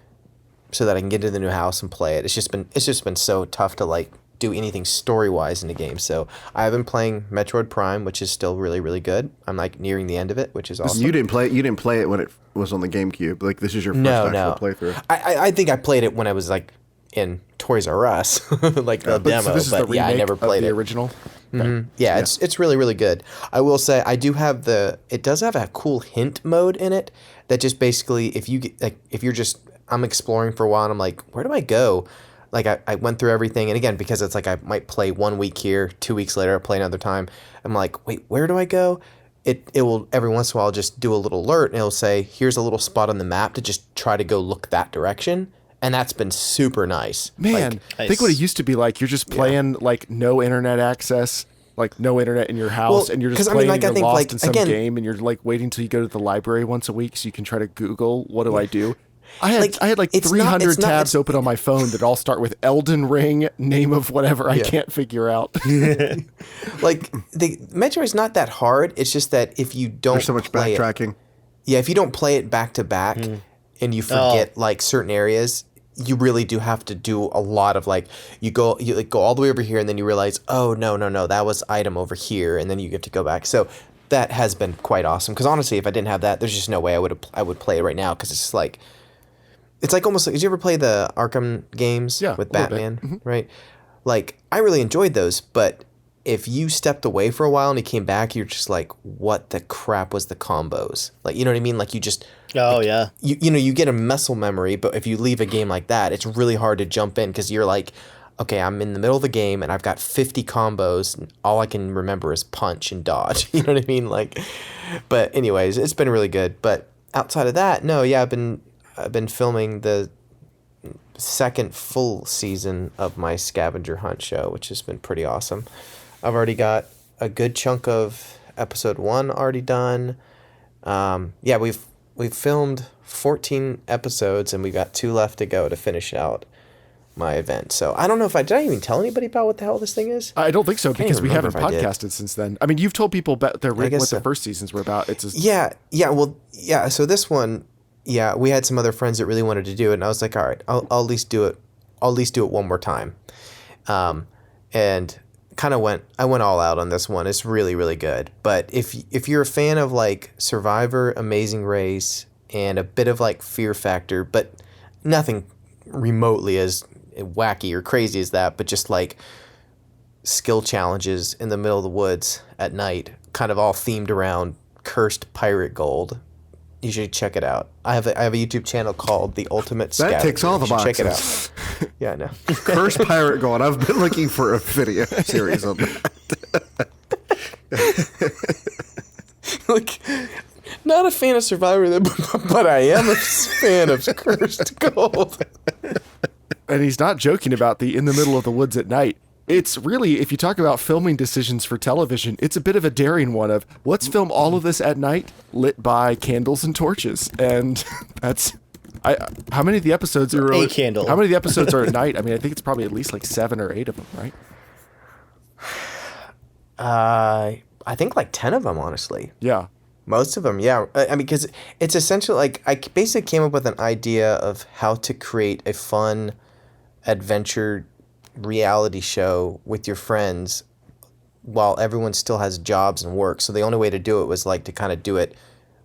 so that I can get into the new house and play it. It's just been so tough to like do anything story wise in the game. So I have been playing Metroid Prime, which is still really really good. I'm like nearing the end of it, which is awesome. You didn't play it when it was on the GameCube. Like this is your first actual playthrough. I think I played it when I was like in Toys R Us, like the demo. So this is the remake I never played of the it. original. Yeah, it's really really good. I will say I do have it does have a cool hint mode in it that just basically if you're just I'm exploring for a while and I'm like, where do I go? Like I went through everything, and again because it's like I might play 1 week here, 2 weeks later I'll play another time. I'm like, wait, where do I go? It will every once in a while just do a little alert and it'll say here's a little spot on the map to just try to go look that direction. And that's been super nice. Man, think what it used to be like. You're just playing like no internet access, like no internet in your house, and you're just playing and you're lost in some game, and you're like waiting till you go to the library once a week so you can try to Google what do I do. I had like 300 tabs open on my phone that all start with Elden Ring, name of whatever I can't figure out. Like the Metroid's not that hard. It's just that if you don't There's so much play backtracking. if you don't play it back to back and you forget like certain areas, you really do have to do a lot of like you go all the way over here and then you realize, oh no, that was item over here, and then you get to go back. So that has been quite awesome because honestly, if I didn't have that, there's just no way I would play it right now because it's like almost like, did you ever play the Arkham games with Batman? Right, like I really enjoyed those, but if you stepped away for a while and you came back, you're just like, what the crap was the combos? Like, you know what I mean? Like you just you get a muscle memory, but if you leave a game like that, it's really hard to jump in because you're like, okay, I'm in the middle of the game and I've got 50 combos and all I can remember is punch and dodge. You know what I mean? Like, but anyways, it's been really good. But outside of that, no, yeah, I've been filming the second full season of my scavenger hunt show, which has been pretty awesome. I've already got a good chunk of episode 1 already done. We've filmed 14 episodes and we got 2 left to go to finish out my event. So I don't know did I even tell anybody about what the hell this thing is? I don't think so because we haven't if I did. podcasted since then. I mean, you've told people what so. the first seasons were about. It's just, Yeah. So this one, yeah, we had some other friends that really wanted to do it, and I was like, all right, I'll at least do it. I'll at least do it one more time. And I went all out on this one. It's really, really good. But if you're a fan of like Survivor, Amazing Race, and a bit of like Fear Factor, but nothing remotely as wacky or crazy as that, but just like skill challenges in the middle of the woods at night, kind of all themed around cursed pirate gold, you should check it out. I have a YouTube channel called The Ultimate Scavenger. That ticks all the You should boxes. Check it out. Yeah, I know. Cursed pirate gold. I've been looking for a video series on that. Like, not a fan of Survivor, but I am a fan of cursed gold. And he's not joking about the in the middle of the woods at night. It's really, if you talk about filming decisions for television, it's a bit of a daring one of, let's film all of this at night, lit by candles and torches. And that's, how many of the episodes are... A candle. How many of the episodes are at night? I mean, I think it's probably at least like 7 or 8 of them, right? I think like 10 of them, honestly. Yeah. Most of them, yeah. I mean, because it's essentially like, I basically came up with an idea of how to create a fun adventure reality show with your friends while everyone still has jobs and work. So the only way to do it was like to kind of do it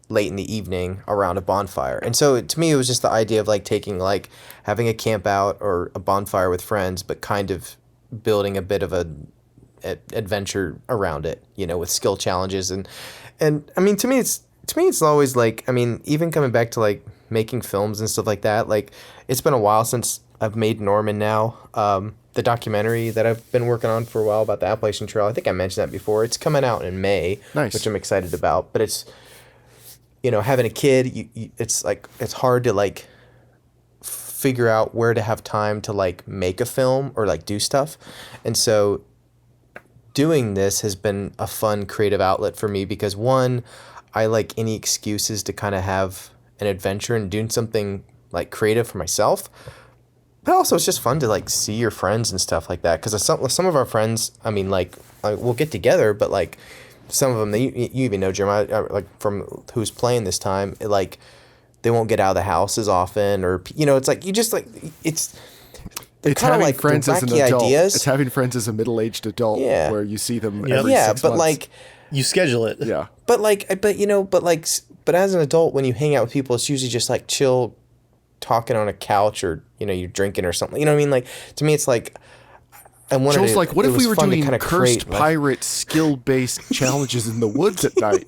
late in the evening around a bonfire. And so to me, it was just the idea of like taking like having a camp out or a bonfire with friends, but kind of building a bit of a adventure around it, you know, with skill challenges. And I mean, to me, it's always like, I mean, even coming back to like making films and stuff like that, like it's been a while since I've made Norman now. The documentary that I've been working on for a while about the Appalachian Trail, I think I mentioned that before. It's coming out in May, Nice. which I'm excited about. But it's, you know, having a kid, it's like, it's hard to like figure out where to have time to like make a film or like do stuff. And so doing this has been a fun creative outlet for me because one, I like any excuses to kind of have an adventure and doing something like creative for myself. But also, it's just fun to like see your friends and stuff like that. Because some of our friends, I mean, like we'll get together, but like some of them, you even know Jeremiah, like from who's playing this time, like they won't get out of the house as often, or you know, it's like you just like it's kind of like friends as an wacky adult. ideas. It's having friends as a middle-aged adult, Yeah. where you see them Yeah. every Yeah, 6 but months. like. You schedule it. Yeah. But as an adult, when you hang out with people, it's usually just like chill, talking on a couch, or you know, you're drinking or something. You know what I mean? Like to me, it's like I wanted. Joel's like, what it if was we were fun to doing kinda cursed create, like- pirate skill-based challenges in the woods at night?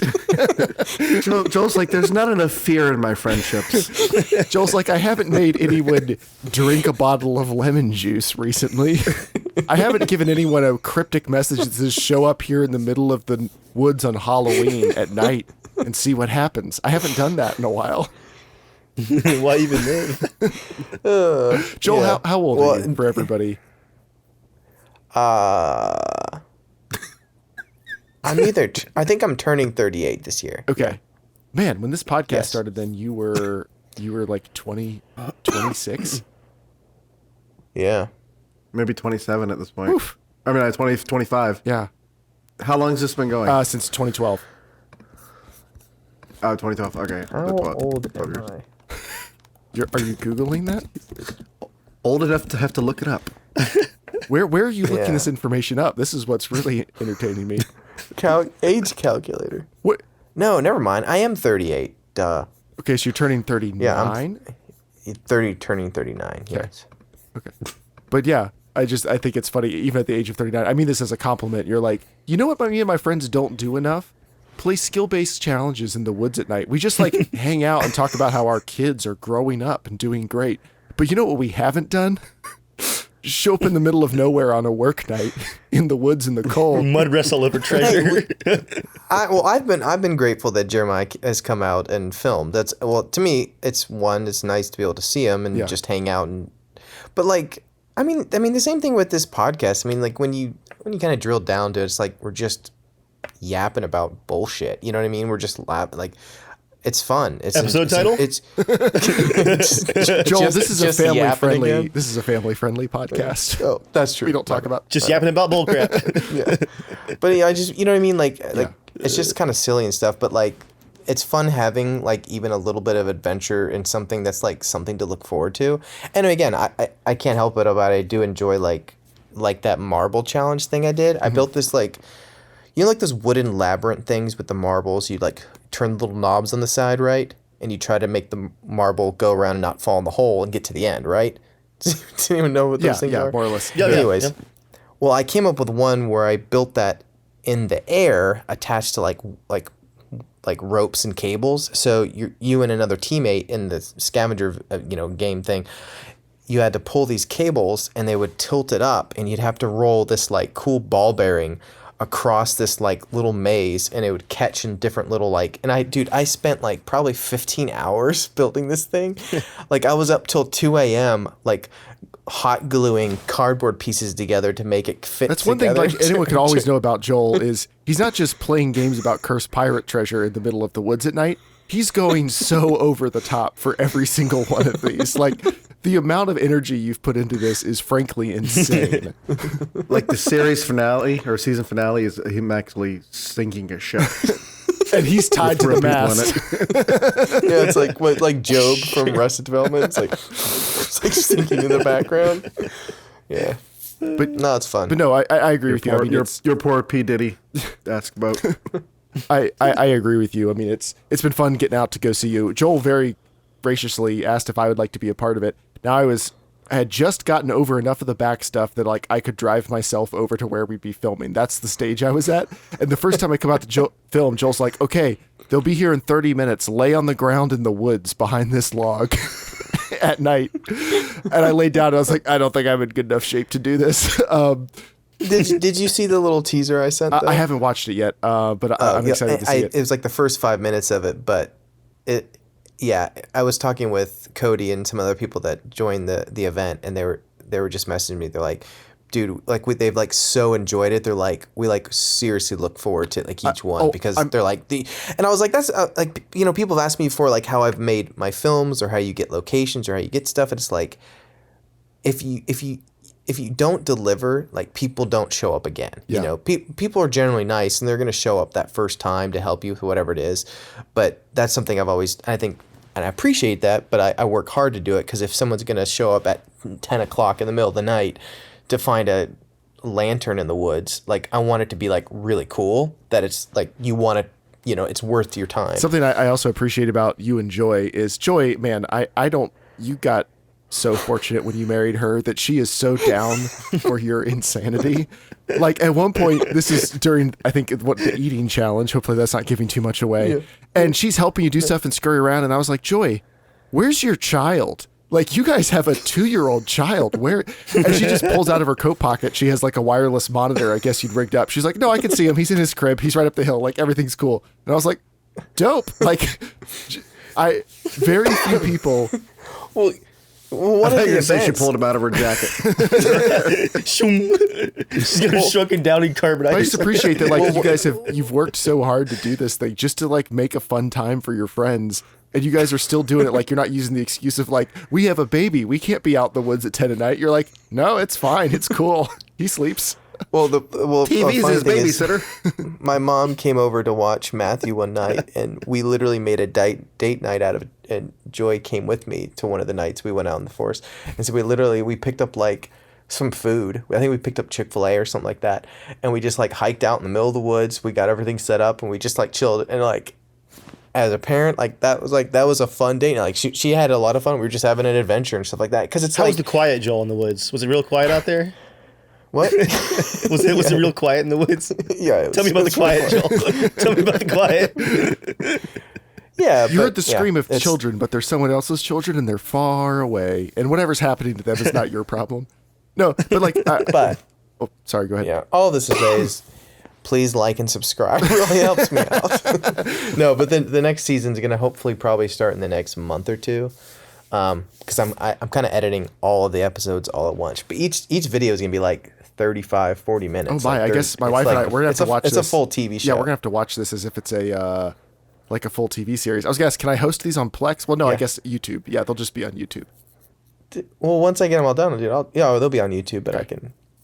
Joel's like, there's not enough fear in my friendships. Joel's like, I haven't made anyone drink a bottle of lemon juice recently. I haven't given anyone a cryptic message that says show up here in the middle of the woods on Halloween at night and see what happens. I haven't done that in a while. Why even live? Joel, Yeah. how old are you for everybody? I'm I think I'm turning 38 this year. Okay. Man, when this podcast Yes. started, then you were like 20, 26? Yeah. Maybe 27 at this point. Oof. I mean, 25. Yeah. How long has this been going? Since 2012. Oh, 2012. Okay. How old am years. I? Are you Googling that? Old enough to have to look it up. Where are you looking Yeah. this information up? This is what's really entertaining me. Age calculator. What? No, never mind. I am 38. Duh. Okay, so you're turning 39? Yeah, 30 turning 39. Yes. Okay. But yeah, I think it's funny, even at the age of 39. I mean this as a compliment. You're like, you know what me and my friends don't do enough? Play skill-based challenges in the woods at night. We just like hang out and talk about how our kids are growing up and doing great. But you know what we haven't done? Show up in the middle of nowhere on a work night in the woods in the cold. Mud wrestle over treasure. I've been grateful that Jeremiah has come out and filmed. That's to me, it's nice to be able to see him and Yeah. just hang out but like I mean the same thing with this podcast. I mean like when you kind of drill down to it, it's like we're just yapping about bullshit. You know what I mean? We're just laughing like. It's fun. Episode title? It's Joel, this is a just yapping family-friendly. again? This is a family-friendly podcast. Oh, that's true. We don't talk about. Just yapping about bullcrap. Yeah. But yeah, I just you know what I mean? Like Yeah. it's just kind of silly and stuff. But like it's fun having like even a little bit of adventure in something that's like something to look forward to. And again, I can't help it, but I do enjoy like that marble challenge thing I did. I built this like, you know, like those wooden labyrinth things with the marbles. You like turn the little knobs on the side, right? And you try to make the marble go around and not fall in the hole and get to the end, right? Didn't even know what those things are. More or less. Yeah, Anyways, yeah. well, I came up with one where I built that in the air, attached to like ropes and cables. So you and another teammate in the scavenger game thing, you had to pull these cables and they would tilt it up, and you'd have to roll this like cool ball bearing across this like little maze, and it would catch in different little like, and I spent like probably 15 hours building this thing. Like I was up till 2 a.m. like hot gluing cardboard pieces together to make it fit. That's one thing together. like anyone can always know about Joel is he's not just playing games about cursed pirate treasure in the middle of the woods at night. He's going so over the top for every single one of these. Like the amount of energy you've put into this is frankly insane. Like the series finale or season finale is him actually sinking a ship. And he's tied to the mast. Yeah, it's like Job from Arrested Development. It's like sinking in the background. Yeah, But no, it's fun. But no, I agree with you. I mean, Your poor P. Diddy ask about. I agree with you. I mean, it's been fun getting out to go see you. Joel very graciously asked if I would like to be a part of it. Now I had just gotten over enough of the back stuff that like I could drive myself over to where we'd be filming. That's the stage I was at. And the first time I come out to film, Joel's like, okay, they'll be here in 30 minutes. Lay on the ground in the woods behind this log at night. And I laid down and I was like, I don't think I'm in good enough shape to do this. Did you see the little teaser I sent? I haven't watched it yet, but I'm excited to see it. It was like the first 5 minutes of it, but I was talking with Cody and some other people that joined the event, and they were just messaging me. They're like, dude, like they've like so enjoyed it. They're like, we like seriously look forward to like each one because they're like and I was like, that's like, you know, people have asked me before like how I've made my films or how you get locations or how you get stuff. And it's like, if you don't deliver, like people don't show up again. Yeah. You know, people are generally nice and they're going to show up that first time to help you with whatever it is. But that's something I think, and I appreciate that, but I work hard to do it because if someone's going to show up at 10 o'clock in the middle of the night to find a lantern in the woods, like I want it to be like really cool that it's like you want to, you know, it's worth your time. Something I also appreciate about you and Joy is Joy, man, you got so fortunate when you married her that she is so down for your insanity. Like at one point, this is during, I think, the eating challenge. Hopefully that's not giving too much away. Yeah. And she's helping you do stuff and scurry around. And I was like, Joy, where's your child? Like you guys have a 2-year-old child. Where? And she just pulls out of her coat pocket. She has like a wireless monitor. I guess you'd rigged up. She's like, no, I can see him. He's in his crib. He's right up the hill. Like everything's cool. And I was like, dope. Like very few people. Well, what I think she pulled him out of her jacket. She's gonna shrunken down in carbonite. I just appreciate that, like, you guys you've worked so hard to do this thing just to like make a fun time for your friends, and you guys are still doing it. Like, you're not using the excuse of like, we have a baby, we can't be out in the woods at 10 at night. You're like, no, it's fine, it's cool. He sleeps. Well, TV's his babysitter. My mom came over to watch Matthew one night, and we literally made a date night out of it. And Joy came with me to one of the nights we went out in the forest. And so we picked up like some food. I think we picked up Chick-fil-A or something like that. And we just like hiked out in the middle of the woods. We got everything set up and we just like chilled. And like, as a parent, like that was a fun date. Like she had a lot of fun. We were just having an adventure and stuff like that. Cause it's How like, was the quiet, Joel, in the woods? Was it real quiet out there? What? Was it real quiet in the woods? Yeah. Tell me about the quiet, Joel. Tell me about the quiet. Yeah, you heard the scream of children, but they're someone else's children and they're far away, and whatever's happening to them is not your problem. No, but like, oh, sorry, go ahead. Yeah, all this is please like and subscribe. It really helps me out. No, but then the next season's gonna hopefully probably start in the next month or two, because I'm kind of editing all of the episodes all at once. But each video is gonna be like 35, 40 minutes. Oh my! I guess my wife and I we're gonna have to watch this. It's a full TV show. Yeah, we're gonna have to watch this as if it's a. Like a full TV series. I was gonna ask, can I host these on Plex? Well, no, I guess YouTube. Yeah, they'll just be on YouTube. Well, once I get them all done, dude, they'll be on YouTube, but okay.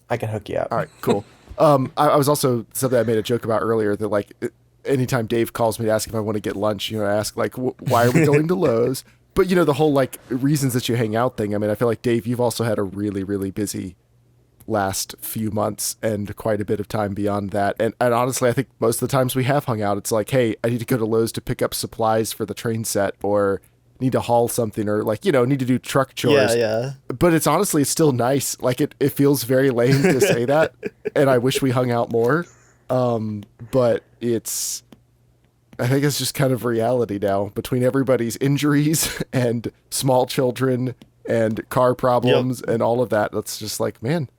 I can hook you up. All right, cool. I was also something I made a joke about earlier that like anytime Dave calls me to ask if I want to get lunch, I ask like, why are we going to Lowe's? But the whole like reasons that you hang out thing. I mean, I feel like Dave, you've also had a really, really busy last few months and quite a bit of time beyond that. And honestly, I think most of the times we have hung out, it's like, hey, I need to go to Lowe's to pick up supplies for the train set, or need to haul something, or like, need to do truck chores. Yeah. But it's still nice. Like it feels very lame to say that. And I wish we hung out more. But I think it's just kind of reality now, between everybody's injuries and small children and car problems and all of that. That's just like, man,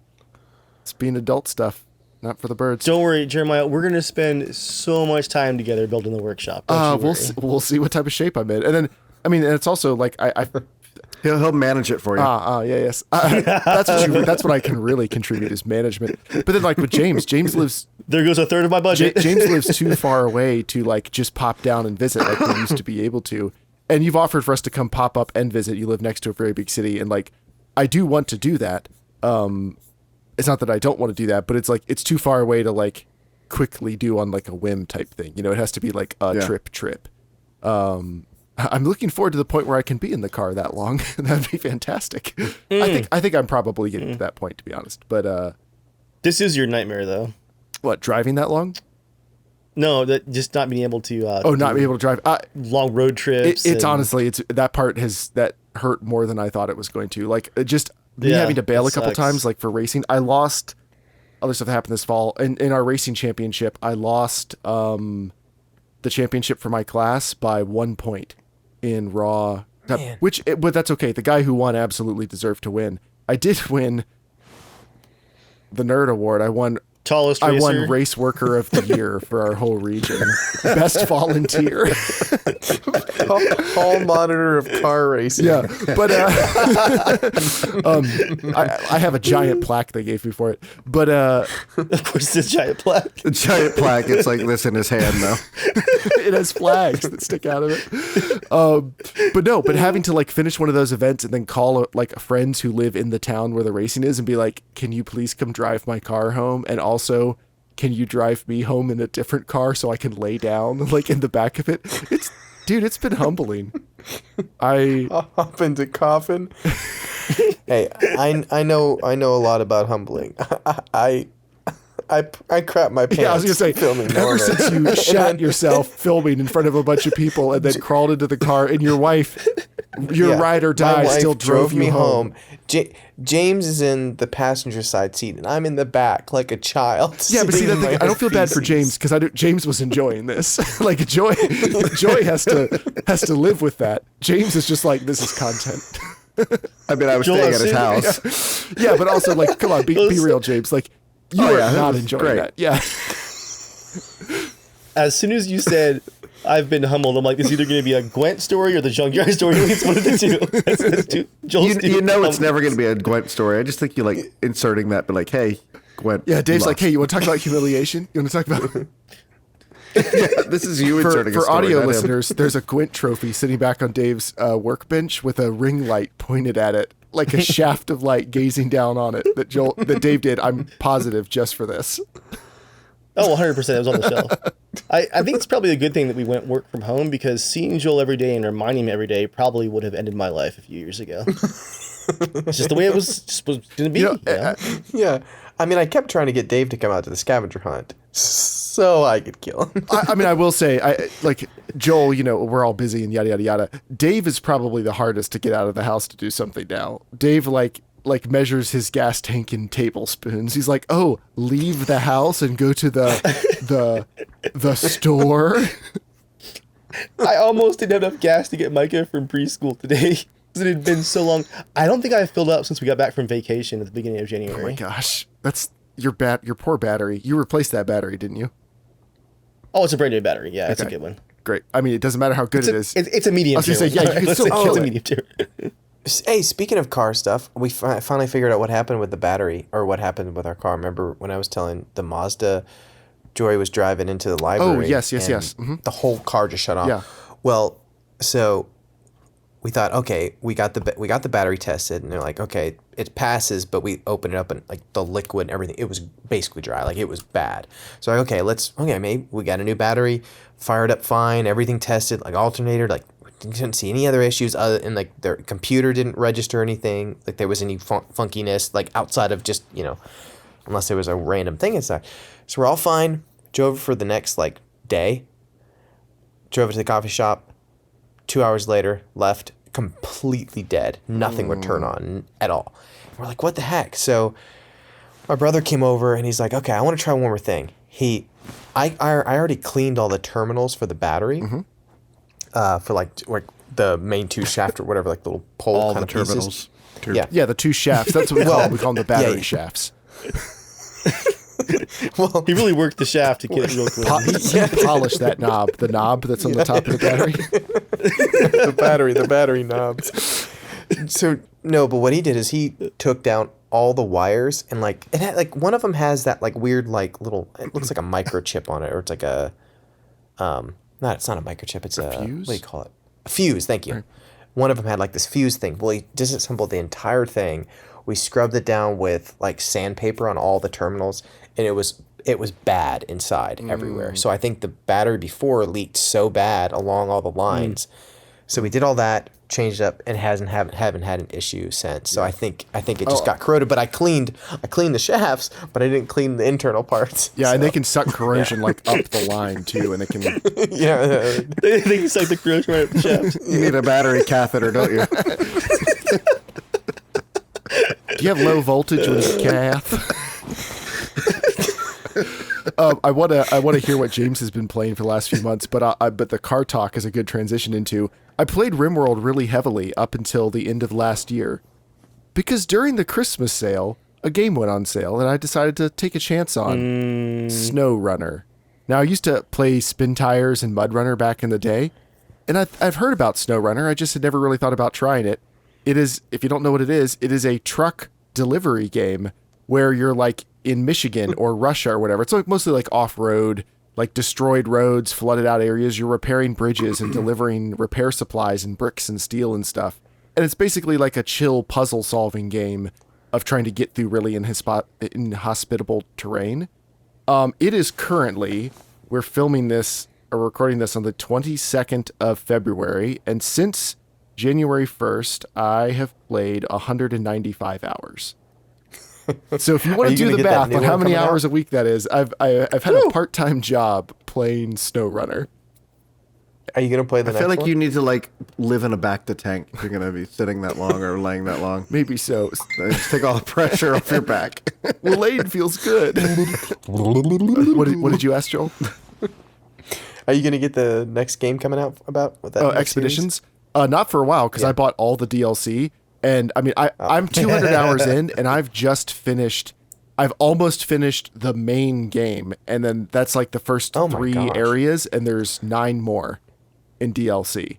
it's being adult stuff, not for the birds. Don't worry, Jeremiah. We're gonna spend so much time together building the workshop. Don't you worry. We'll see what type of shape I'm in. And then, I mean, and it's also like I He'll manage it for you. Yes. That's what I can really contribute, is management. But then like with James lives. There goes a third of my budget. James lives too far away to like just pop down and visit like we used to be able to. And you've offered for us to come pop up and visit. You live next to a very big city, and like I do want to do that. It's not that I don't want to do that, but it's like it's too far away to like quickly do on like a whim type thing. It has to be like a trip. I'm looking forward to the point where I can be in the car that long. That'd be fantastic. I think I'm probably getting to that point, to be honest. But this is your nightmare, though. what, driving that long? No, that just not being able to. Not being able to drive. Long road trips. It's honestly, that part that hurt more than I thought it was going to. Like just me having to bail a couple times, like for racing. I lost other stuff that happened this fall in our racing championship. I lost the championship for my class by 1 point in raw, but that's okay. The guy who won absolutely deserved to win. I did win the nerd award. I won tallest racer. I won race worker of the year for our whole region. Best volunteer. Hall monitor of car racing. Yeah, but I have a giant plaque they gave me for it. But Of course, this giant plaque. The giant plaque. It's like this in his hand, though. it has flags that stick out of it. But having to like finish one of those events and then call like friends who live in the town where the racing is and be like, can you please come drive my car home? And also, can you drive me home in a different car so I can lay down like in the back of it? It's been humbling. I'll hop into coffin. Hey, I know a lot about humbling. I crap my pants. Yeah, I was gonna say, filming ever Norman. since you shat yourself filming in front of a bunch of people and then crawled into the car, and your wife, ride or die, my wife still drove me you home. James is in the passenger side seat, and I'm in the back like a child. Yeah, but see, sitting that in thing, my I don't feel bad for feces. James because James was enjoying this. Like Joy has to live with that. James is just like, this is content. I mean, I was Joel, staying at his I've house. Yeah, but also like, come on, be real, James. Like, you are that not was enjoying great. that. Yeah. As soon as you said, I've been humbled, I'm like, this is either going to be a Gwent story or the Junkyard story. It's one of the two. That's two. Joel's You know it's humbled. never going to be a Gwent story. I just think you like inserting that, but like, hey, Gwent. Yeah, Dave's like, lost. hey, you want to talk about humiliation? You want to talk about... This is you inserting a For story, audio not him. listeners, there's a Gwent trophy sitting back on Dave's workbench with a ring light pointed at it, like a shaft of light gazing down on it that Dave did. I'm positive just for this. Oh, 100%. It was on the shelf. I think it's probably a good thing that we went work from home, because seeing Joel every day and reminding him every day probably would have ended my life a few years ago. It's just the way it was going to be. Yeah. I mean, I kept trying to get Dave to come out to the scavenger hunt so I could kill him. I mean, I will say, like Joel, we're all busy and yada, yada, yada. Dave is probably the hardest to get out of the house to do something now. Dave, like measures his gas tank in tablespoons. He's like, oh, leave the house and go to the store. I almost didn't have enough gas to get Micah from preschool today. It had been so long. I don't think I've filled up since we got back from vacation at the beginning of January. Oh my gosh, that's your poor battery. You replaced that battery, didn't you? Oh, it's a brand new battery. Yeah, it's a Okay. good one. Great. I mean, it doesn't matter how good it is. It's a medium. I was gonna say, tier yeah, one. you can Let's still say kill it's a it. medium tier. Hey, speaking of car stuff, we finally figured out what happened with the battery, or what happened with our car. Remember when I was telling the Mazda, Joy was driving into the library? yes. and Mhm. The whole car just shut off. Yeah. Well, so we thought, okay, we got the battery tested, and they're like, okay, it passes, but we opened it up and like the liquid and everything, it was basically dry, like it was bad. So okay, maybe we got a new battery, fired up fine, everything tested, like alternator, like we didn't see any other issues other than like their computer didn't register anything, like there was any funkiness, like outside of just unless there was a random thing inside. So we're all fine. Drove for the next like day. Drove to the coffee shop. 2 hours later, left, completely dead. Nothing would turn on at all. We're like, what the heck? So my brother came over and he's like, okay, I want to try one more thing. I already cleaned all the terminals for the battery, for like the main two shaft or whatever, like the little pole All kind the of terminals. pieces. Yeah. Yeah, the two shafts. That's what we call them. We call them the battery yeah. shafts. Well, He really worked the shaft to get it real quick. Polish that knob. The knob that's on the top of the battery. the battery knobs. So no, but what he did is he took down all the wires and like it had like one of them has that like weird like little, it looks like a microchip on it, or it's like a it's not a microchip, it's a fuse? what do you call it? A fuse, thank you. Right. One of them had like this fuse thing. Well, he disassembled the entire thing. We scrubbed it down with like sandpaper on all the terminals, and it was bad inside everywhere. So I think the battery before leaked so bad along all the lines. So we did all that, changed it up, and haven't had an issue since. So I think it just got corroded. But I cleaned the shafts, but I didn't clean the internal parts. Yeah, so. and they can suck corrosion like up the line too, and it can. Yeah, They can suck the corrosion right up the shaft. You need a battery catheter, don't you? Do you have low voltage with cath? I want to hear what James has been playing for the last few months, but the car talk is a good transition into. I played RimWorld really heavily up until the end of last year, because during the Christmas sale, a game went on sale, and I decided to take a chance on Snow Runner. Now, I used to play Spin Tires and Mud Runner back in the day, and I've heard about Snow Runner. I just had never really thought about trying it. It is, if you don't know what it is a truck delivery game where you're like in Michigan or Russia or whatever. It's like mostly like off-road, like destroyed roads, flooded out areas. You're repairing bridges and delivering repair supplies and bricks and steel and stuff. And it's basically like a chill puzzle solving game of trying to get through really inhospitable terrain. It is currently, we're filming this or recording this on the 22nd of February. And since January 1st, I have played 195 hours. So if you want to do the math on how many hours a week that is, I've had a part-time job playing Snow Runner. Are you gonna play the next one? I feel like you need to like live in a back to tank if you're gonna be sitting that long or laying that long. Maybe so. Just take all the pressure off your back. Well, laying feels good. What did you ask, Joel? Are you gonna get the next game coming out about with that? Expeditions? Not for a while because I bought all the DLC. And I mean, I'm 200 hours in, and I've almost finished the main game. And then that's like the first 3 areas, and there's 9 more in DLC.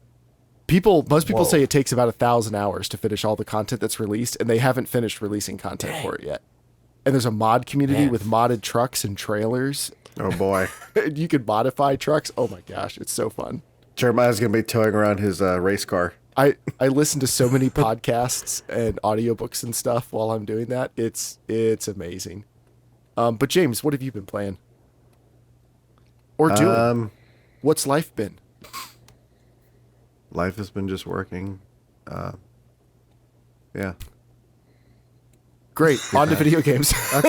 Most people say it takes about 1,000 hours to finish all the content that's released, and they haven't finished releasing content for it yet. And there's a mod community with modded trucks and trailers. Oh boy. You could modify trucks. Oh my gosh, it's so fun. Jeremiah's going to be towing around his race car. I listen to so many podcasts and audiobooks and stuff while I'm doing that. It's amazing. But James, what have you been playing? Or doing? What's life been? Life has been just working. Yeah. Great. On to video games. I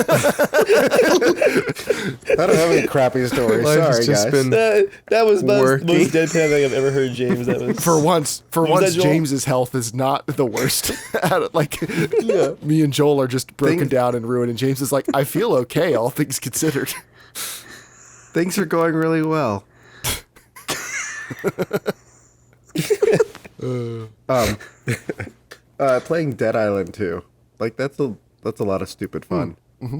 don't have any crappy stories. Sorry, guys. That was the most deadpan thing I've ever heard, James. That was For once, James's health is not the worst. Me and Joel are just broken down and ruined, and James is like, I feel okay, all things considered. Things are going really well. Playing Dead Island 2. Like that's a lot of stupid fun. Mm-hmm.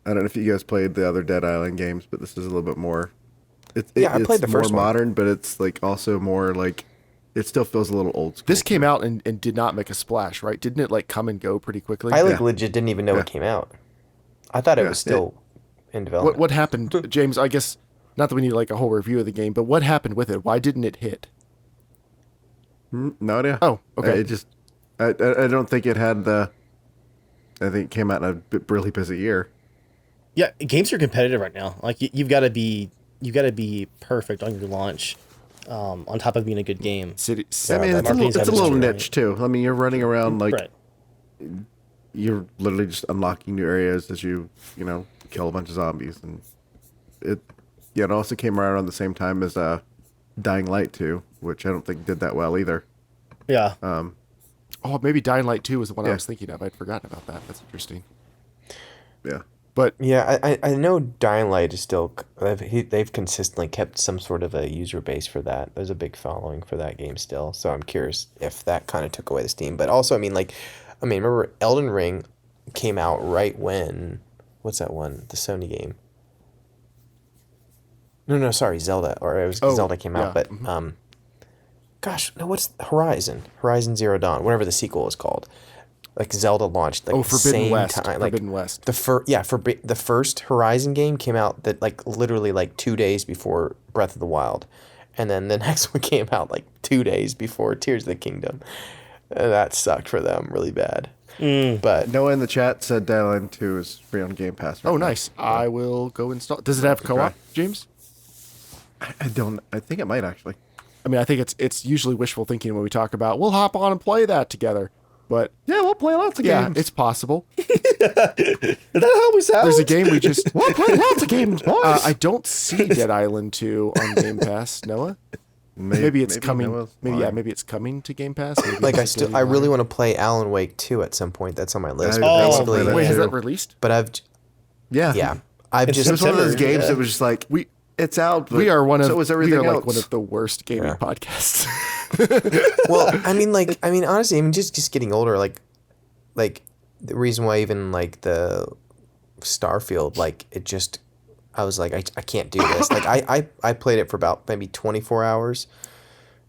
I don't know if you guys played the other Dead Island games, but this is a little bit more. I played the first one. More modern, but it's like also more like it still feels a little old school. This came out and did not make a splash, right? Didn't it like come and go pretty quickly? I legit didn't even know it came out. I thought it was still in development. What happened, James? I guess not that we need like a whole review of the game, but what happened with it? Why didn't it hit? No idea. Oh, okay. It just, I don't think it had the. I think it came out in a really busy year. Yeah, games are competitive right now. Like you've got to be perfect on your launch, on top of being a good game. City. I mean, the it's a marketing's little gotta be niche right. too. I mean, you're running around like Right. you're literally just unlocking new areas as you kill a bunch of zombies, and it also came around the same time as Dying Light 2, which I don't think did that well either. Yeah. Oh, maybe Dying Light 2 was the one I Yeah. was thinking of. I'd forgotten about that. That's interesting. Yeah. But Yeah, I know Dying Light is still they've consistently kept some sort of a user base for that. There's a big following for that game still, so I'm curious if that kind of took away the steam. But also, remember Elden Ring came out right when what's that one? The Sony game. No, sorry, Zelda, or it was Zelda came out, yeah, but gosh, no, what's Horizon Zero Dawn, whatever the sequel is called. Like Zelda launched like the Forbidden same West. time. Like Forbidden West. the first Horizon game came out that like literally like 2 days before Breath of the Wild, and then the next one came out like 2 days before Tears of the Kingdom. And that sucked for them really bad. But Noah in the chat said Dying Light 2 is free on Game Pass. Right Oh, now. nice. I will go install. Does it have co-op, try. James? I don't. I think it might actually. I mean, I think it's usually wishful thinking when we talk about we'll hop on and play that together. But Yeah, we'll play lots of yeah, games. it's possible. Is that how we sound? There's a game we just. We'll play lots of games, boys. I don't see Dead Island 2 on Game Pass, Noah. Maybe it's coming. Noah's Maybe lying. maybe it's coming to Game Pass. Maybe like it's I really getting want to play Alan Wake 2 at some point. That's on my list. I But wanna basically, play that Wait, has too. that released? but I've Yeah. I've It's just It was one of those September, games yeah. that was just like it's out. But We are one of so was we everything are like else. one of the worst gaming Yeah. podcasts. well, honestly, just getting older, like the reason why even like the Starfield, like it just, I was like, I can't do this. Like I played it for about maybe 24 hours,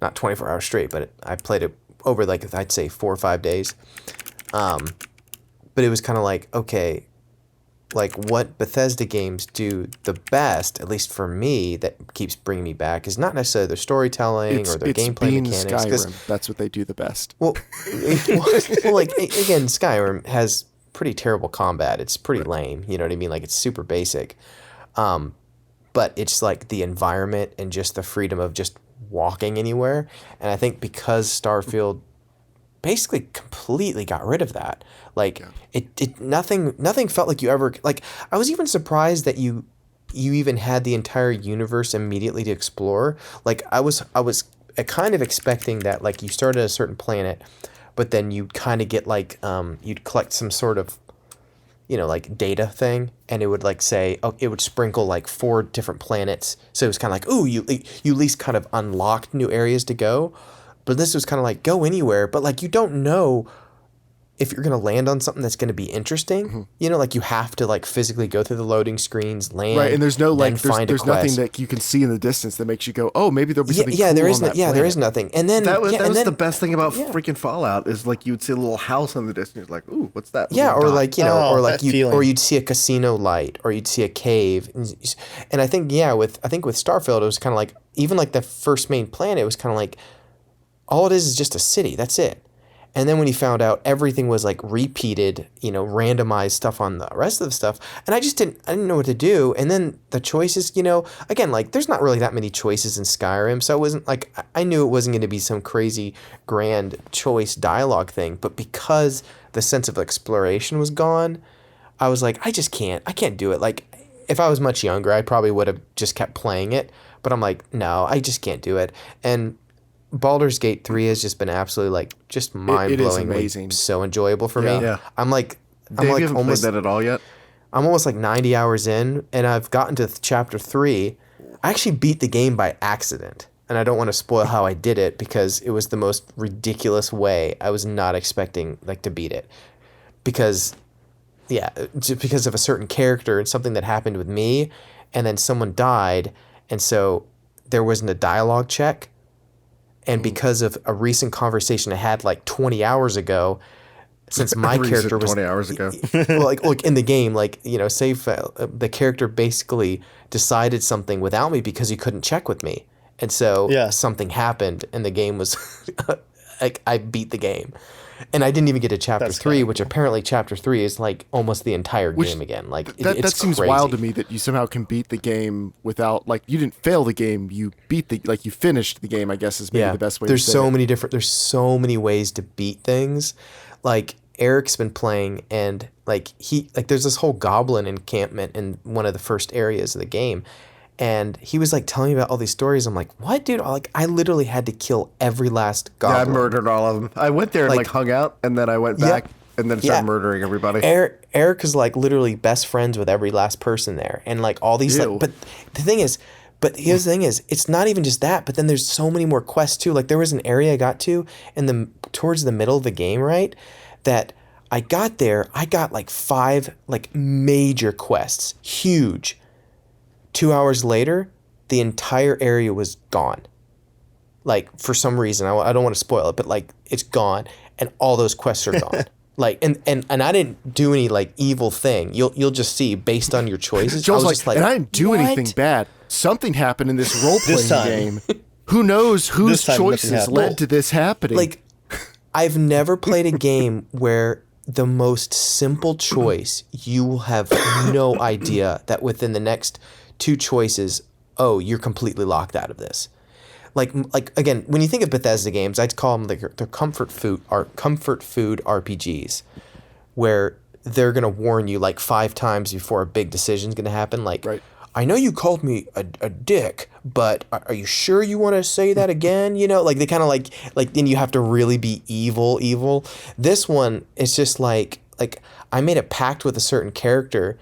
not 24 hours straight, but I played it over like I'd say 4 or 5 days. But it was kind of like, okay, like what Bethesda games do the best, at least for me, that keeps bringing me back, is not necessarily their storytelling or their gameplay being mechanics. 'Cause- Skyrim. That's what they do the best. well, like again, Skyrim has pretty terrible combat. It's pretty lame. You know what I mean? Like it's super basic. But it's like the environment and just the freedom of just walking anywhere. And I think because Starfield basically completely got rid of that. Like it nothing felt like you ever like. I was even surprised that you even had the entire universe immediately to explore. Like I was kind of expecting that like you started at a certain planet, but then you'd kind of get like you'd collect some sort of like data thing, and it would like say, oh, it would sprinkle like 4 different planets. So it was kind of like, ooh, you at least kind of unlocked new areas to go. But this was kind of like go anywhere, but like you don't know if you're going to land on something that's going to be interesting. Like you have to like physically go through the loading screens, land, Right, and there's no then like find a there's nothing quest. that you can see in the distance that makes you go, oh, maybe there'll be something yeah, cool there is on that there planet. is nothing. And then That was and then, the best thing about freaking Fallout is like you would see a little house in the distance, like, ooh, what's that? Yeah, little or dot? like Oh, or like that feeling. or you'd see a casino light, or you'd see a cave, and I think with Starfield it was kind of like even like the first main planet, it was kind of like all it is just a city. That's it. And then when you found out everything was like repeated, randomized stuff on the rest of the stuff, and I didn't know what to do. And then the choices, again, like there's not really that many choices in Skyrim, so it wasn't like I knew it wasn't going to be some crazy grand choice dialogue thing, but because the sense of exploration was gone, I was like, I can't do it. Like if I was much younger, I probably would have just kept playing it, but I'm like, no, I just can't do it. And Baldur's Gate 3 has just been absolutely like just mind-blowingly amazing. so enjoyable for me. Yeah. I'm like Dave, you haven't almost played that at all yet. I'm almost like 90 hours in, and I've gotten to chapter 3. I actually beat the game by accident, and I don't want to spoil how I did it because it was the most ridiculous way. I was not expecting like to beat it because just because of a certain character and something that happened with me, and then someone died, and so there wasn't a dialogue check. And because of a recent conversation I had like 20 hours ago, since my character was 20 hours ago. well, like in the game, like the character basically decided something without me because he couldn't check with me, And so Yeah. something happened, and the game was like I beat the game, and I didn't even get to chapter That's 3, kinda which apparently chapter 3 is like almost the entire game again. Like That it's seems crazy. wild to me that you somehow can beat the game without, like, you didn't fail the game, you beat the, like, you finished the game, I guess is maybe the best way There's to say it. there's so many ways to beat things. Like Eric's been playing, and like there's this whole goblin encampment in one of the first areas of the game. And he was like telling me about all these stories. I'm like, what, dude? Like, I literally had to kill every last Yeah, I goblin. murdered all of them. I went there and Like- like hung out, and then I went back and then started Yeah. murdering everybody. Eric is like literally best friends with every last person there, and like all these. Ew. Like, but the thing is, here's the thing is, it's not even just that. But then there's so many more quests too. Like there was an area I got to towards the middle of the game, right? That I got there, I got like 5 like major quests, huge. 2 hours later, the entire area was gone. Like for some reason, I don't want to spoil it, but like it's gone, and all those quests are gone. Like and I didn't do any like evil thing. You'll just see based on your choices. Joel's I was like, just like, and I didn't do "What?" anything bad. Something happened in this This role-playing time. game. Who knows whose This time nothing choices happened. led to this happening? Like I've never played a game where the most simple choice, you will have no idea that within the next 2 choices, oh, you're completely locked out of this. Like again, when you think of Bethesda games, I'd call them like they're comfort food RPGs, where they're gonna warn you like 5 times before a big decision's gonna happen. Like, Right. I know you called me a dick, but are you sure you want to say that again? You know, like they kind of like then you have to really be evil. This one, it's just like I made a pact with a certain character,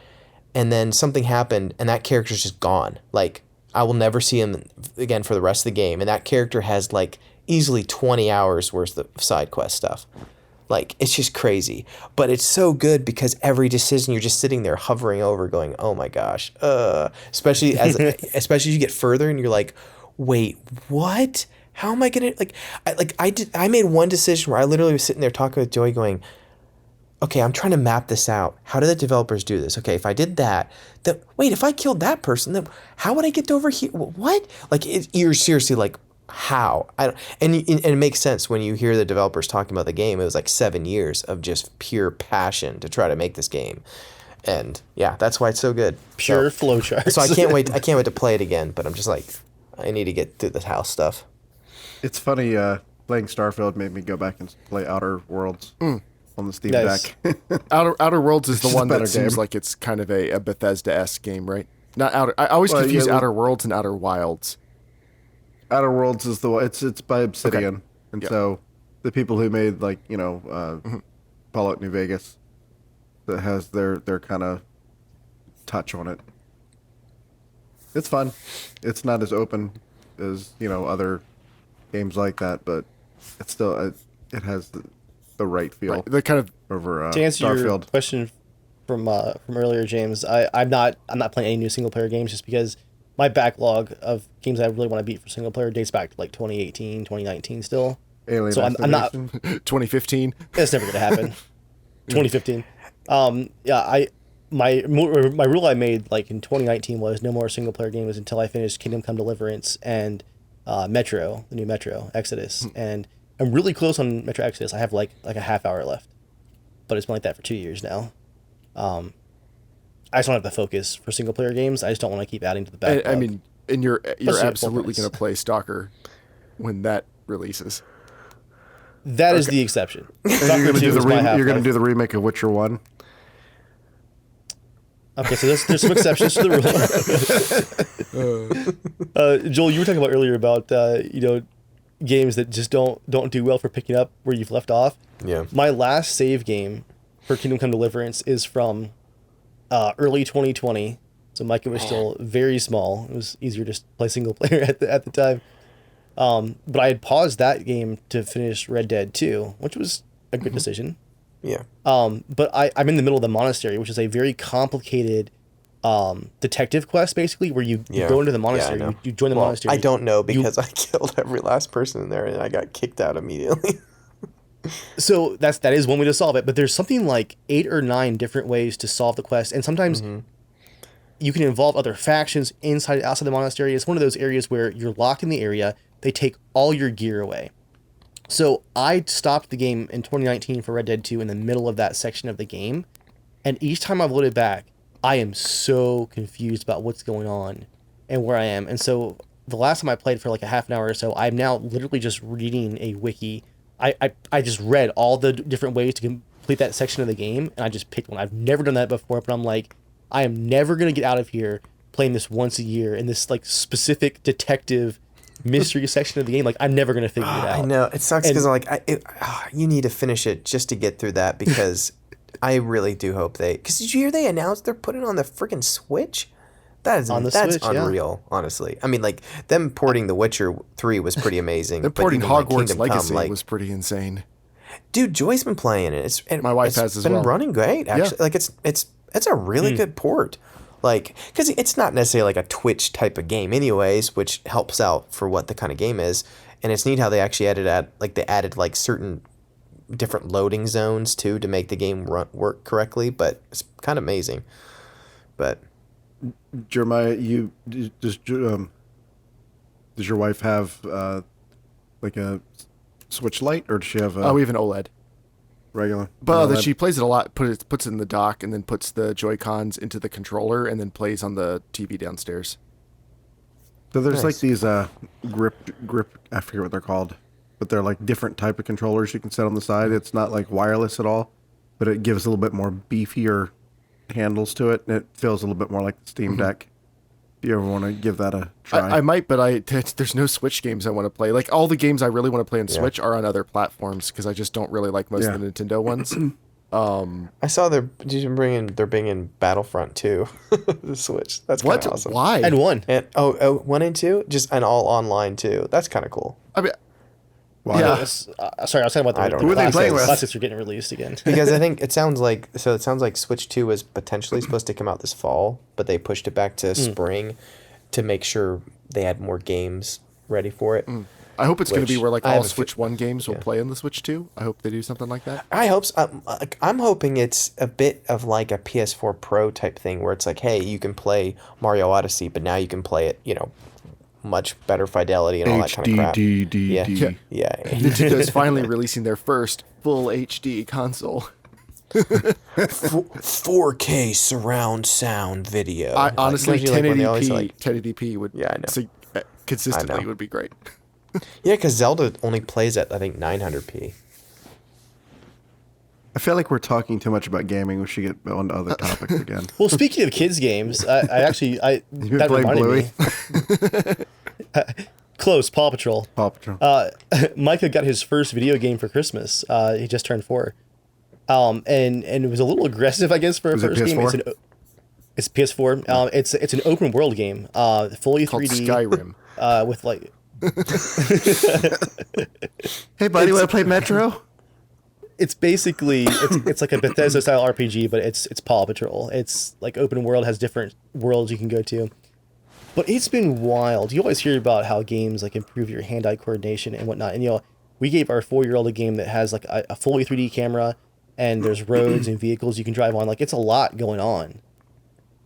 and then something happened, and that character's just gone. Like I will never see him again for the rest of the game, and that character has like easily 20 hours worth of side quest stuff. Like it's just crazy, but it's so good because every decision you're just sitting there hovering over, going, "Oh my gosh!" Especially as you get further, and you're like, "Wait, what? How am I gonna like?" I made one decision where I literally was sitting there talking with Joey, going, "Okay, I'm trying to map this out. How do the developers do this? Okay, if I did that, then wait, if I killed that person, then how would I get over here? What? Like you're seriously like." How and it makes sense when you hear the developers talking about the game. It was like 7 years of just pure passion to try to make this game, and yeah, that's why it's so good. Pure flowcharts. So I can't wait to play it again. But I'm just like, I need to get through the house stuff. It's funny, playing Starfield made me go back and play Outer Worlds on the Steam Nice. Deck. Outer Worlds is the It's a one that better seems game. like it's kind of a Bethesda-esque game, right? Not Outer. I always Well, confuse yeah, Outer Worlds and Outer Wilds. Outer Worlds is the one. It's by Obsidian, and Yeah. so the people who made like Fallout New Vegas, that has their kind of touch on it. It's fun. It's not as open as other games like that, but it's still it has the right feel Right. The kind of over To answer your Starfield. question from earlier, James, I'm not playing any new single player games just because my backlog of games I really want to beat for single player dates back to like 2018, 2019 still. Alien So I'm not. Isolation. 2015. It's never gonna happen. 2015. My rule I made like in 2019 was no more single player games until I finished Kingdom Come Deliverance and Metro, the new Metro Exodus, and I'm really close on Metro Exodus. I have like a half hour left, but it's been like that for 2 years now. I just don't have the focus for single player games. I just don't want to keep adding to the backlog. I mean, and you're Especially at full absolutely price. going to play Stalker when that releases. that is the exception. And Stalker you're gonna 2 do the is my you're gonna half-life. do the remake of Witcher 1. Okay, so there's some exceptions to the rule. Joel, you were talking about earlier about games that just don't do well for picking up where you've left off. Yeah. My last save game for Kingdom Come Deliverance is from early 2020. So Micah was still very small. It was easier to play single player at the time. But I had paused that game to finish Red Dead 2, which was a good decision. Yeah. But I'm in the middle of the monastery, which is a very complicated detective quest, basically, where you go into the monastery, Yeah, I know. you join the Well, monastery. I don't know because I killed every last person in there and I got kicked out immediately. So that is one way to solve it, but there's something like 8 or 9 different ways to solve the quest, and sometimes you can involve other factions inside and outside the monastery. It's one of those areas where you're locked in the area. They take all your gear away. So I stopped the game in 2019 for Red Dead 2 in the middle of that section of the game. And each time I've loaded back, I am so confused about what's going on and where I am. And so the last time I played for like a half an hour or so, I'm now literally just reading a wiki. I just read all the different ways to complete that section of the game, and I just picked one. I've never done that before, but I'm like, I am never going to get out of here playing this once a year in this like specific detective mystery section of the game. Like, I'm never going to figure it out. I know. It sucks because you need to finish it just to get through that because I really do hope because did you hear they announced they're putting it on the freaking Switch? That's Switch, unreal, honestly. I mean, like, them porting The Witcher 3 was pretty amazing. The but porting even, like, Hogwarts Kingdom Legacy Come, was pretty insane. Dude, Joy's been playing it. My wife has as well. It's been running great, actually. Yeah. Like, it's a really good port. Like, because it's not necessarily like a Twitch type of game anyways, which helps out for what the kind of game is. And it's neat how they actually added certain different loading zones, too, to make the game work correctly. But it's kind of amazing. But... Jeremiah, does your wife have like a Switch Lite, or does she have a We have an OLED. regular? But OLED? she plays it a lot. Puts it in the dock and then puts the Joy-Cons into the controller and then plays on the TV downstairs. So there's like Nice. these grip. I forget what they're called, but they're like different type of controllers you can set on the side. It's not like wireless at all, but it gives a little bit more beefier handles to it, and it feels a little bit more like the Steam Deck. If you ever want to give that a try, I might, but there's no Switch games I want to play. Like, all the games I really want to play on Switch are on other platforms because I just don't really like most of the Nintendo ones. I saw they're bringing Battlefront 2 the Switch. That's kind What? of awesome. Why? And one. And 1 and 2, just an all online too. That's kind of cool. I mean, Why? yeah. Sorry, I was talking about I the don't know. Who are they playing with? classics are getting released again. Because I think it sounds like Switch 2 was potentially supposed to come out this fall, but they pushed it back to spring to make sure they had more games ready for it. I hope it's going to be Which where like I all have a Switch 1 games will play on the Switch 2. I hope they do something like that. I hope so. I'm hoping it's a bit of like a PS4 Pro type thing where it's like, hey, you can play Mario Odyssey, but now you can play it, much better fidelity and all that kind of crap. HDDD. Yeah. Nintendo's finally releasing their first full HD console. 4K surround sound video. Honestly, Usually, like, when they always, 1080p would Yeah, I know. consistently I know. would be great. Yeah, because Zelda only plays at, I think, 900p. I feel like we're talking too much about gaming. We should get on to other topics again. Well, speaking of kids games, I You that play reminded Bluey? me. Close, Paw Patrol. Paw Patrol. Micah got his first video game for Christmas. He just turned 4. And it was a little aggressive, I guess, for a Was it first game. PS4? It's PS4. It's an open world game, fully Called 3D, Skyrim. with like Hey, buddy, want to play Metro? it's basically it's like a Bethesda style RPG, but it's Paw Patrol. It's like open world, has different worlds you can go to. But it's been wild. You always hear about how games like improve your hand-eye coordination and whatnot. And we gave our 4-year-old a game that has like a fully 3D camera, and there's roads and vehicles you can drive on. Like, it's a lot going on.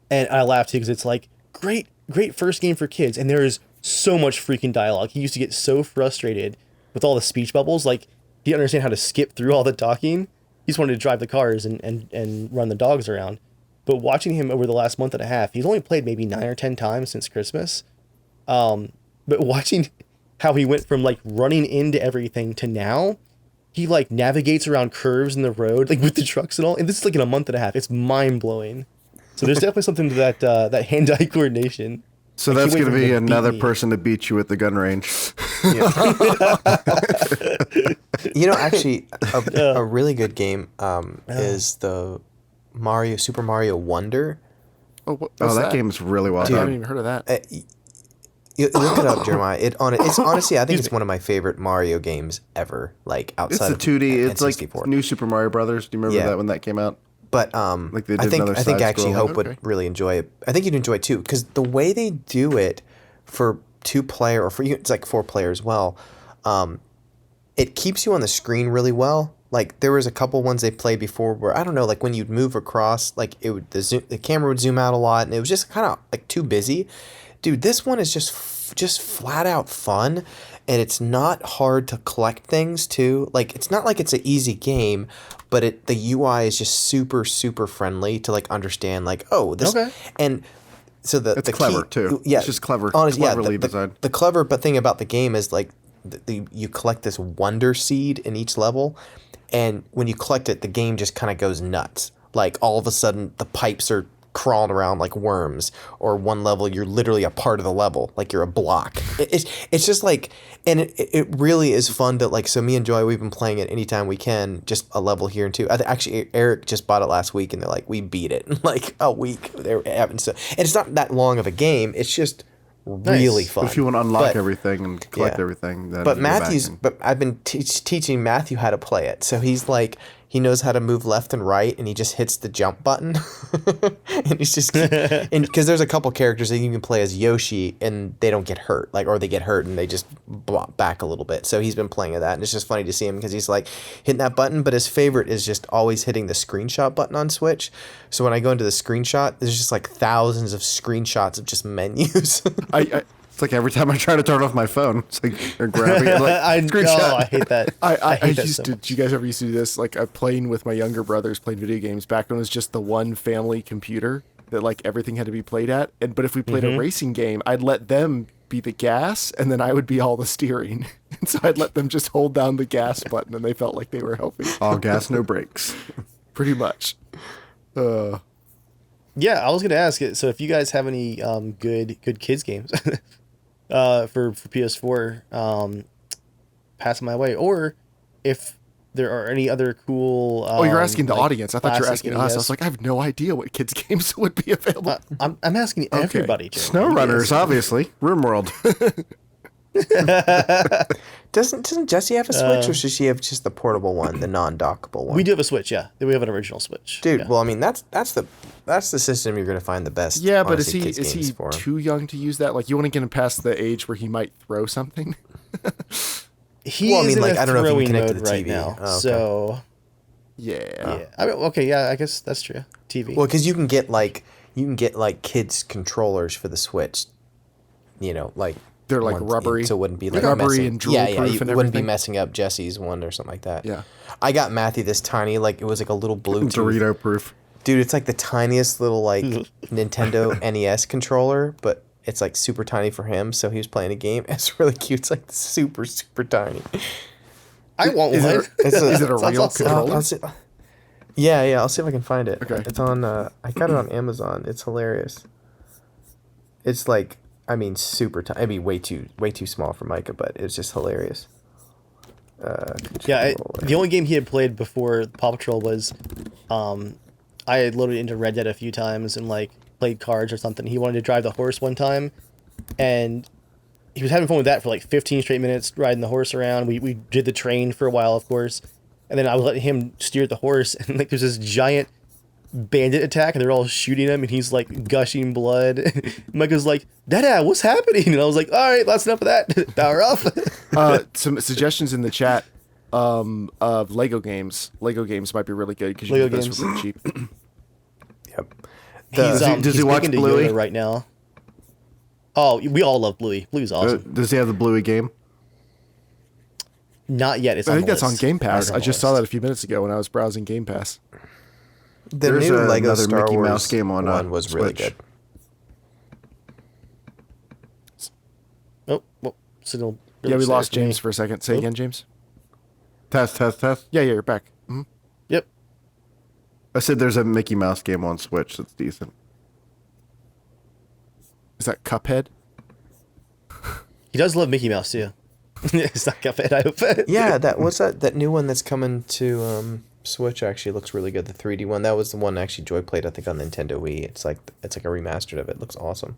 And I laughed too because it's like great first game for kids, and there is so much freaking dialogue. He used to get so frustrated with all the speech bubbles. Like, he didn't understand how to skip through all the talking. He just wanted to drive the cars and run the dogs around. But watching him over the last month and a half, he's only played maybe 9 or 10 times since Christmas. But watching how he went from like running into everything to now, he like navigates around curves in the road, like with the trucks and all. And this is like in a month and a half. It's mind blowing. So there's definitely something to that hand-eye coordination. So I that's can't going wait to for be him to beat another me. person to beat you at the gun range. Actually, a really good game is the Super Mario Wonder. Oh, what's Oh, that that game's really well I haven't done. even heard of that. You look it up, Jeremiah. It's honestly, I think it's one of my favorite Mario games ever. Like It's outside the of 2D. It's like N64. new Super Mario Brothers. Do you remember Yeah. that when that came out? But Like they I did think another I think actually side-scrolling. Hope Okay. would really enjoy it. I think you'd enjoy it too because the way they do it for 2-player or for you, it's like 4-player as well. It keeps you on the screen really well, Like there was a couple ones they played before where I don't know, like when you'd move across, like the camera would zoom out a lot, and it was just kind of like too busy. Dude, this one is just flat out fun, and it's not hard to collect things too. Like it's not like it's an easy game, but the UI is just super friendly to like understand. Like this Okay. and. So It's the clever key, too. Yeah, It's just clever, honestly, cleverly the designed. the clever but thing about the game is like you collect this wonder seed in each level, and when you collect it, the game just kind of goes nuts. Like all of a sudden, the pipes are crawling around like worms, or one level you're literally a part of the level, like you're a block. It's just like, and it really is fun to like. So me and Joy, we've been playing it anytime we can, just a level here and two. Actually, Eric just bought it last week, and they're like, we beat it in like a week. They're having so, and it's not that long of a game. It's just really fun. If you want to unlock But- everything and collect yeah. everything, then But you go back Matthew's, and- but I've been teaching Matthew how to play it. So he's like, he knows how to move left and right, and he just hits the jump button. And he's just, and because there's a couple characters that you can play as Yoshi, and they don't get hurt, like, or they get hurt and they just block back a little bit. So he's been playing of that, and it's just funny to see him because he's like hitting that button. But his favorite is just always hitting the screenshot button on Switch. So when I go into the screenshot, there's just like thousands of screenshots of just menus. it's like every time I try to turn off my phone, it's like they're grabbing it, like I screenshot. hate that. I hate that used so to. much. Do you guys ever used to do this? Like playing with my younger brothers, playing video games back when it was just the one family computer that like everything had to be played at. But if we played a racing game, I'd let them be the gas, and then I would be all the steering. And so I'd let them just hold down the gas button, and they felt like they were helping. All gas, no brakes. Pretty much. Yeah, I was gonna ask it. So if you guys have any good kids games for PS4, pass them my way. Or if there are any other cool. Oh, you're asking the like, audience. I thought you were classic asking us. I NES. was like, I have no idea what kids games would be available. I'm asking everybody. Jeremy. Snow runners, obviously. RimWorld. Doesn't Jessie have a Switch, or should she have just the portable one, the non-dockable one? We do have a Switch. Yeah, we have an original Switch. Dude, Yeah. well, I mean that's the system you're gonna find the best. Yeah, but honestly, is kids games he for him. too young to use that? Like, you want to get him past the age where he might throw something? He Well, I is mean, in like, a I don't know if you can throwing connect to mode the right TV. now. Oh, okay. So Yeah. yeah, I mean, okay, yeah, I guess that's true. TV. Well, because you can get like kids controllers for the Switch. You know, like They're like ones- rubbery. so it wouldn't be like Rubbery messing, and drool yeah, yeah, proof you and wouldn't be everything. messing up Jesse's one or something like that. Yeah. I got Matthew this tiny, like it was like a little Bluetooth. Dorito proof. Dude, it's like the tiniest little like Nintendo NES controller, but it's like super tiny for him. So he was playing a game. It's really cute. It's like super tiny. I want Is one. it- Is it a Sounds real awesome. controller? I'll see, yeah, I'll see if I can find it. Okay. It's on. I got it on Amazon. It's hilarious. It's like, I mean, super tiny. I mean, way too small for Micah, but it's just hilarious. Yeah, the only game he had played before Paw Patrol was, I had loaded into Red Dead a few times and like played cards or something. He wanted to drive the horse one time, and he was having fun with that for like 15 straight minutes, riding the horse around. We did the train for a while, of course, and then I was letting him steer the horse, and like there's this giant bandit attack, and they're all shooting him, and he's like gushing blood. Micah's like, "Dada, what's happening?" And I was like, "All right, that's enough of that. Power off." Some suggestions in the chat of Lego games. Lego games might be really good because you Lego can get those games. for pretty cheap. Yep. Does he he's watch big into Bluey? Yoda right now. Oh, we all love Bluey. Bluey's awesome. Does he have the Bluey game? Not yet. It's I on think the that's on list. Game Pass. It's on I the just saw list. that a few minutes ago when I was browsing Game Pass. The There's new Lego another Star Mickey Wars Mouse game on, one was really Switch. good. Oh, well, signal. Yeah, we really lost sad for me. James for a second. Say Oh. again, James. Test. Yeah, you're back. Mhm. Yep. I said there's a Mickey Mouse game on Switch that's decent. Is that Cuphead? He does love Mickey Mouse too. It's not Cuphead, I hope. Yeah, that new one that's coming to Switch actually looks really good. The 3D one. That was the one actually Joy played, I think, on Nintendo Wii. It's like a remastered of it. It looks awesome.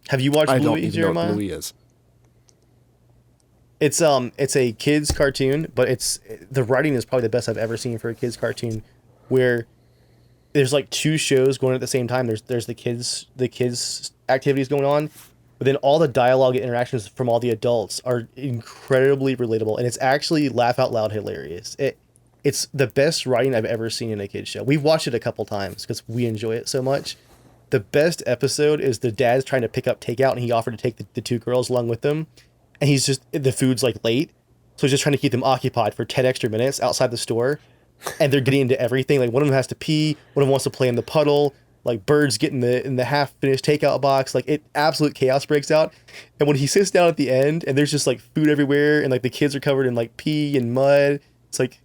Have you watched I don't Bluey, even know Jeremiah? what Bluey is. It's a kids cartoon, but the writing is probably the best I've ever seen for a kids cartoon, where there's like two shows going at the same time. There's the kids activities going on, But then all the dialogue and interactions from all the adults are incredibly relatable, and it's actually laugh out loud hilarious. It's the best writing I've ever seen in a kid's show. We've watched it a couple times because we enjoy it so much. The best episode is the dad's trying to pick up takeout, and he offered to take the two girls along with them, and he's just, the food's like late, so he's just trying to keep them occupied for 10 extra minutes outside the store, and they're getting into everything. Like, one of them has to pee, one of them wants to play in the puddle, like birds get in the half finished takeout box. Like, absolute chaos breaks out. And when he sits down at the end and there's just like food everywhere and like the kids are covered in like pee and mud, it's like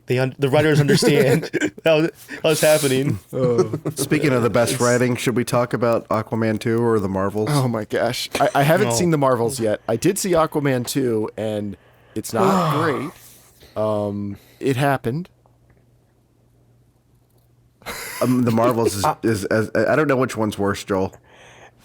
the writers understand how it's happening. Speaking of the best writing, should we talk about Aquaman 2 or the Marvels? Oh my gosh. I haven't seen the Marvels yet. I did see Aquaman 2 and it's not great. It happened. The Marvels is I don't know which one's worse, Joel.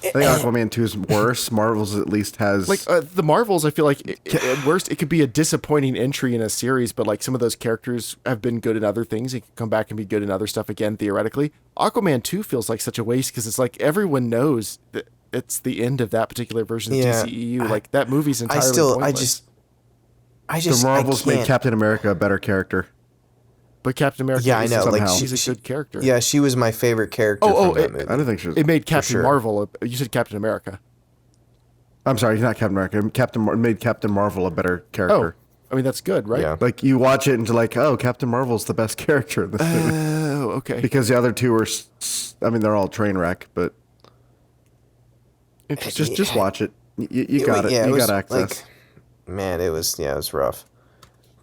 I think Aquaman 2 is worse. Marvels at least has Like the Marvels, I feel like at worst it could be a disappointing entry in a series, but like some of those characters have been good in other things. It can come back and be good in other stuff again, theoretically. Aquaman 2 feels like such a waste because it's like everyone knows that it's the end of that particular version of DCEU. Like that movie's entirely pointless. the Marvels I can't. made Captain America a better character. But Captain America, Yeah, I know. somehow. Like she's a good character. Yeah, she was my favorite character Oh, from that movie. I don't think she was. It made Captain sure. Marvel. You said Captain America. I'm sorry, not Captain America. Made Captain Marvel a better character. Oh, I mean that's good, right? Yeah. Like you watch it and you're like, oh, Captain Marvel's the best character in this movie. Oh, okay. Because the other two are, I mean, they're all train wreck, but just watch it. You got it. Yeah, You was, got access. Like, man, it was rough.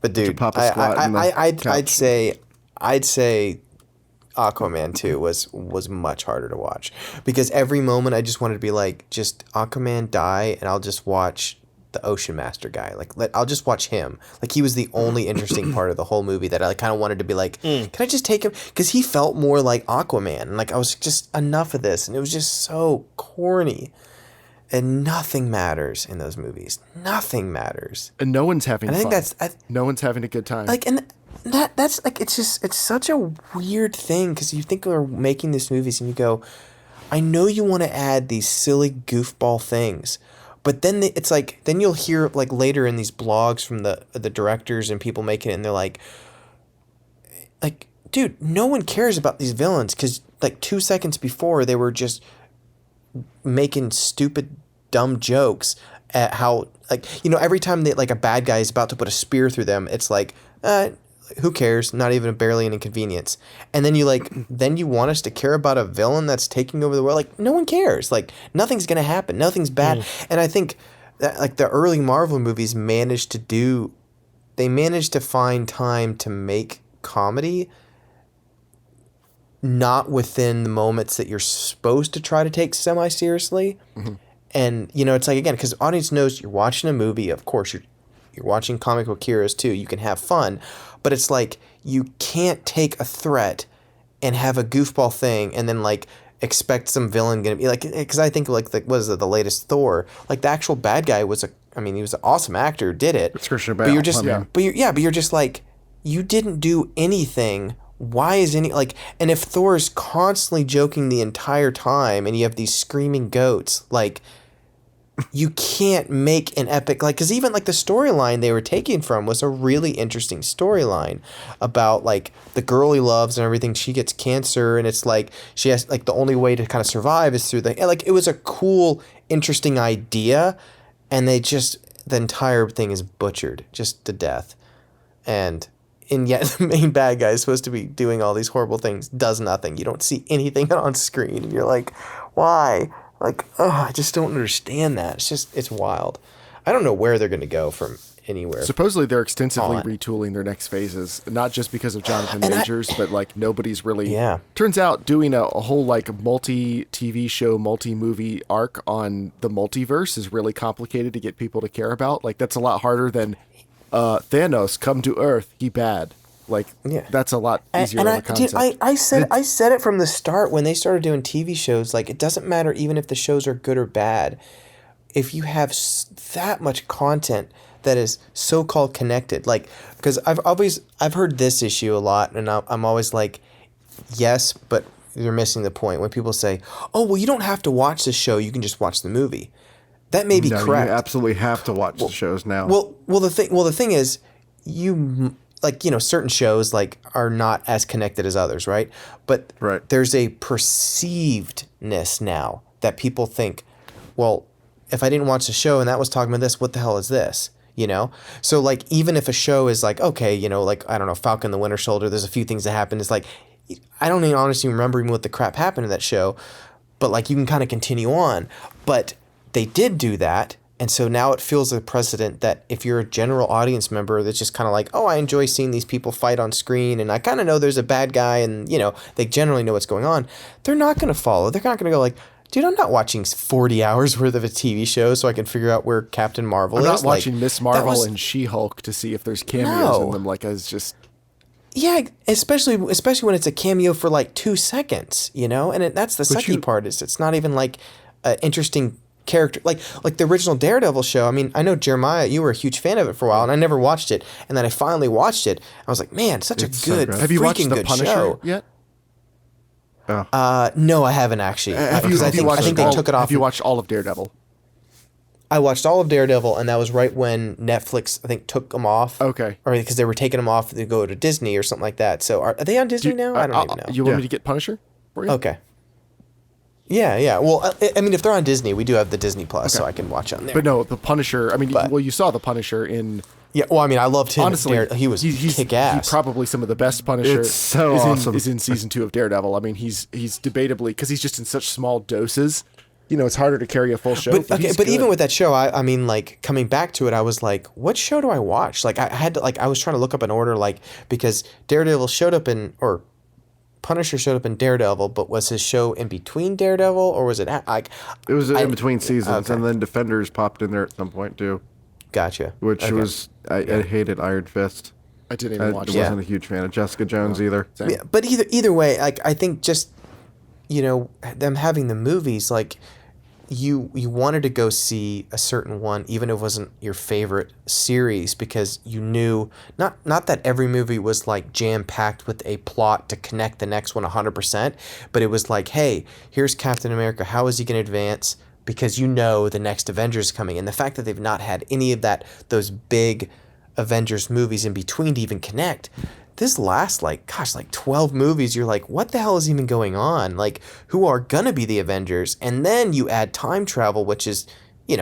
But dude, Papa squat in the I'd couch. say Aquaman 2 was much harder to watch because every moment I just wanted to be like, just Aquaman die and I'll just watch the Ocean Master guy. Like I'll just watch him. Like he was the only interesting part of the whole movie that I like, kind of wanted to be like, can I just take him? Because he felt more like Aquaman. And like I was just enough of this, and it was just so corny. And nothing matters in those movies. Nothing matters. And no one's having And I fun. think No one's having a good time. like, and that's like, it's such a weird thing because you think we're making these movies and you go, I know you want to add these silly goofball things, but then it's like, then you'll hear like later in these blogs from the directors and people making it, and they're like, dude, no one cares about these villains because like 2 seconds before they were just making stupid dumb jokes at how, like, you know, every time that like a bad guy is about to put a spear through them, it's like, who cares? Not even barely an inconvenience. And then you want us to care about a villain that's taking over the world. Like, no one cares. Like, nothing's gonna happen. Nothing's bad. And I think that like the early Marvel movies managed to find time to make comedy not within the moments that you're supposed to try to take semi-seriously. Mm-hmm. And, you know, it's like, again, because the audience knows you're watching a movie. Of course, you're watching comic book heroes too. You can have fun. But it's like, you can't take a threat and have a goofball thing and then, like, expect some villain going to be, like, because I think, like, what is it, the latest Thor? Like, the actual bad guy he was an awesome actor who did it. It's Christian Bale. But you're just, I mean. but you're just like, you didn't do anything. Why is and if Thor's constantly joking the entire time and you have these screaming goats, like, you can't make an epic, like, because even like the storyline they were taking from was a really interesting storyline about like the girl he loves and everything. She gets cancer and it's like she has, like, the only way to kind of survive is through like, it was a cool, interesting idea, and the entire thing is butchered just to death. And yet the main bad guy is supposed to be doing all these horrible things, does nothing. You don't see anything on screen, and you're like, why? Like, I just don't understand that. It's wild. I don't know where they're going to go from anywhere. Supposedly they're extensively retooling their next phases, not just because of Jonathan Majors, but like nobody's really. Yeah. Turns out doing a whole like multi-TV show, multi-movie arc on the multiverse is really complicated to get people to care about. Like that's a lot harder than Thanos come to Earth, he bad. Like, yeah. That's a lot easier of a concept. Dude, I said it from the start when they started doing TV shows. Like, it doesn't matter even if the shows are good or bad. If you have that much content that is so-called connected, like, because I've heard this issue a lot, and I'm always like, yes, but they're missing the point when people say, "Oh, well, you don't have to watch the show; you can just watch the movie." That may be No, correct. you absolutely have to watch the shows now. The thing is, you like, certain shows like are not as connected as others, right? But Right. there's a perceivedness now that people think, well, if I didn't watch the show and that was talking about this, what the hell is this? So like, even if a show is like, okay, like, I don't know, Falcon the Winter Soldier, there's a few things that happen. It's like, I don't even honestly remember even what the crap happened in that show, but like, you can kind of continue on. But they did do that. And so now it feels a precedent that if you're a general audience member that's just kind of like, oh, I enjoy seeing these people fight on screen and I kind of know there's a bad guy and, they generally know what's going on, they're not going to follow. They're not going to go like, dude, I'm not watching 40 hours worth of a TV show so I can figure out where Captain Marvel is. I'm not watching Like, Miss that Marvel was- and She-Hulk to see if there's cameos in No. them. Like, as just Yeah, especially when it's a cameo for like 2 seconds, and that's the sucky part is it's not even like an interesting character like the original Daredevil show. I mean, I know Jeremiah, you were a huge fan of it for a while, and I never watched it, and then I finally watched it. I was like, man, such It's a so good, good. have you watched freaking The good Punisher show. yet? No, I haven't actually. Have you, Because have you I watched think they all, took it off. Have you watched all of Daredevil? I watched all of Daredevil, and that was right when Netflix, I think, took them off. Okay. Or because they were taking them off to go to Disney or something like that. So are they on Disney now? I don't even know. You want Yeah. me to get Punisher for you? Okay. Yeah. Well, I mean, if they're on Disney, we do have the Disney Plus, so I can watch on there. But no, the Punisher. I mean, But- you saw the Punisher in. Yeah. Well, I mean, I loved him. Honestly, He was he's kick-ass. probably some of the best Punisher. It's so is awesome. is in season 2 of Daredevil. I mean, he's debatably, because he's just in such small doses. It's harder to carry a full show. But okay, he's but good. even with that show, I mean, like coming back to it, I was like, what show do I watch? Like, I had to I was trying to look up an order, like because Daredevil showed up or Punisher showed up in Daredevil, but was his show in between Daredevil or was it like? It was in between seasons, okay. and then Defenders popped in there at some point too, Gotcha. which Okay. was I hated Iron Fist. I didn't I even watch wasn't it. a huge fan of Jessica Jones either. Same. Yeah, but either way, like I think just them having the movies, like you wanted to go see a certain one, even if it wasn't your favorite series, because you knew not that every movie was like jam packed with a plot to connect the next one 100%, but it was like, hey, here's Captain America. How is he going to advance? Because the next Avengers is coming, and the fact that they've not had any of those big Avengers movies in between to even connect. This last 12 movies, you're like, what the hell is even going on? Like, who are gonna be the Avengers? And then you add time travel, which is, and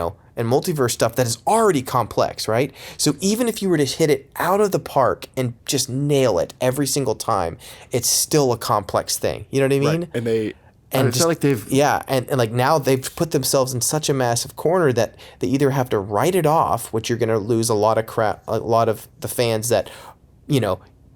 multiverse stuff that is already complex, right? So even if you were to hit it out of the park and just nail it every single time, it's still a complex thing. You know what I mean? Right. And they. And it's not like they've and like now they've put themselves in such a massive corner that they either have to write it off, which you're going to lose a lot of the fans that,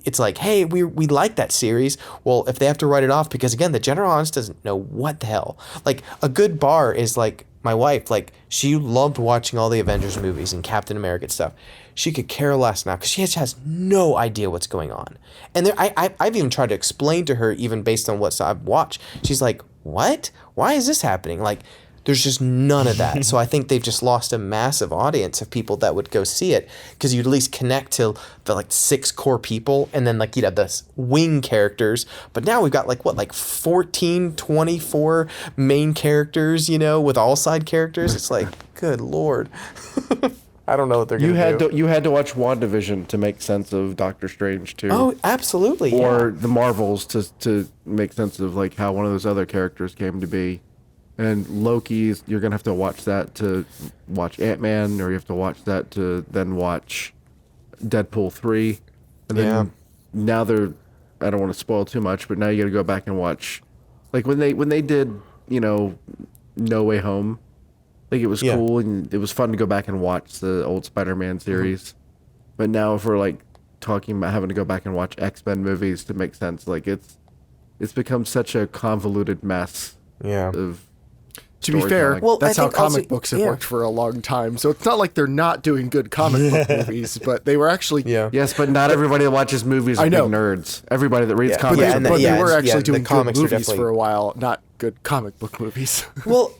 it's like, hey, we like that series. Well, if they have to write it off, because again, the general audience doesn't know what the hell. Like a good bar is like my wife, like she loved watching all the Avengers movies and Captain America stuff. She could care less now because she just has no idea what's going on. And I've even tried to explain to her, even based on what I've watched. She's like, what? Why is this happening? Like, there's just none of that. So I think they've just lost a massive audience of people that would go see it because you'd at least connect to the 6 core people and then you'd have the wing characters. But now we've got 14, 24 main characters, with all side characters. It's like, good Lord. I don't know what they're going to do. you had to watch WandaVision to make sense of Doctor Strange too. Oh, absolutely. Or yeah. the Marvels to make sense of how one of those other characters came to be. And Loki's, you're gonna have to watch that to watch Ant-Man, or you have to watch that to then watch Deadpool 3. And then now I don't want to spoil too much, but now you got to go back and watch, when they did No Way Home. It was cool and it was fun to go back and watch the old Spider-Man series. But now if we're talking about having to go back and watch X-Men movies to make sense, it's become such a convoluted mess Yeah. of To be fair, storytelling. Well, that's I how think also- comic books have yeah. worked for a long time. So it's not like they're not doing good comic book movies, but they were actually. Yeah. Yes, but not everybody that watches movies are I know. big nerds. Everybody that reads Yeah, comics yeah, are and big But yeah, they were yeah, actually the doing good comics are movies definitely- for a while, not good comic book movies. Well,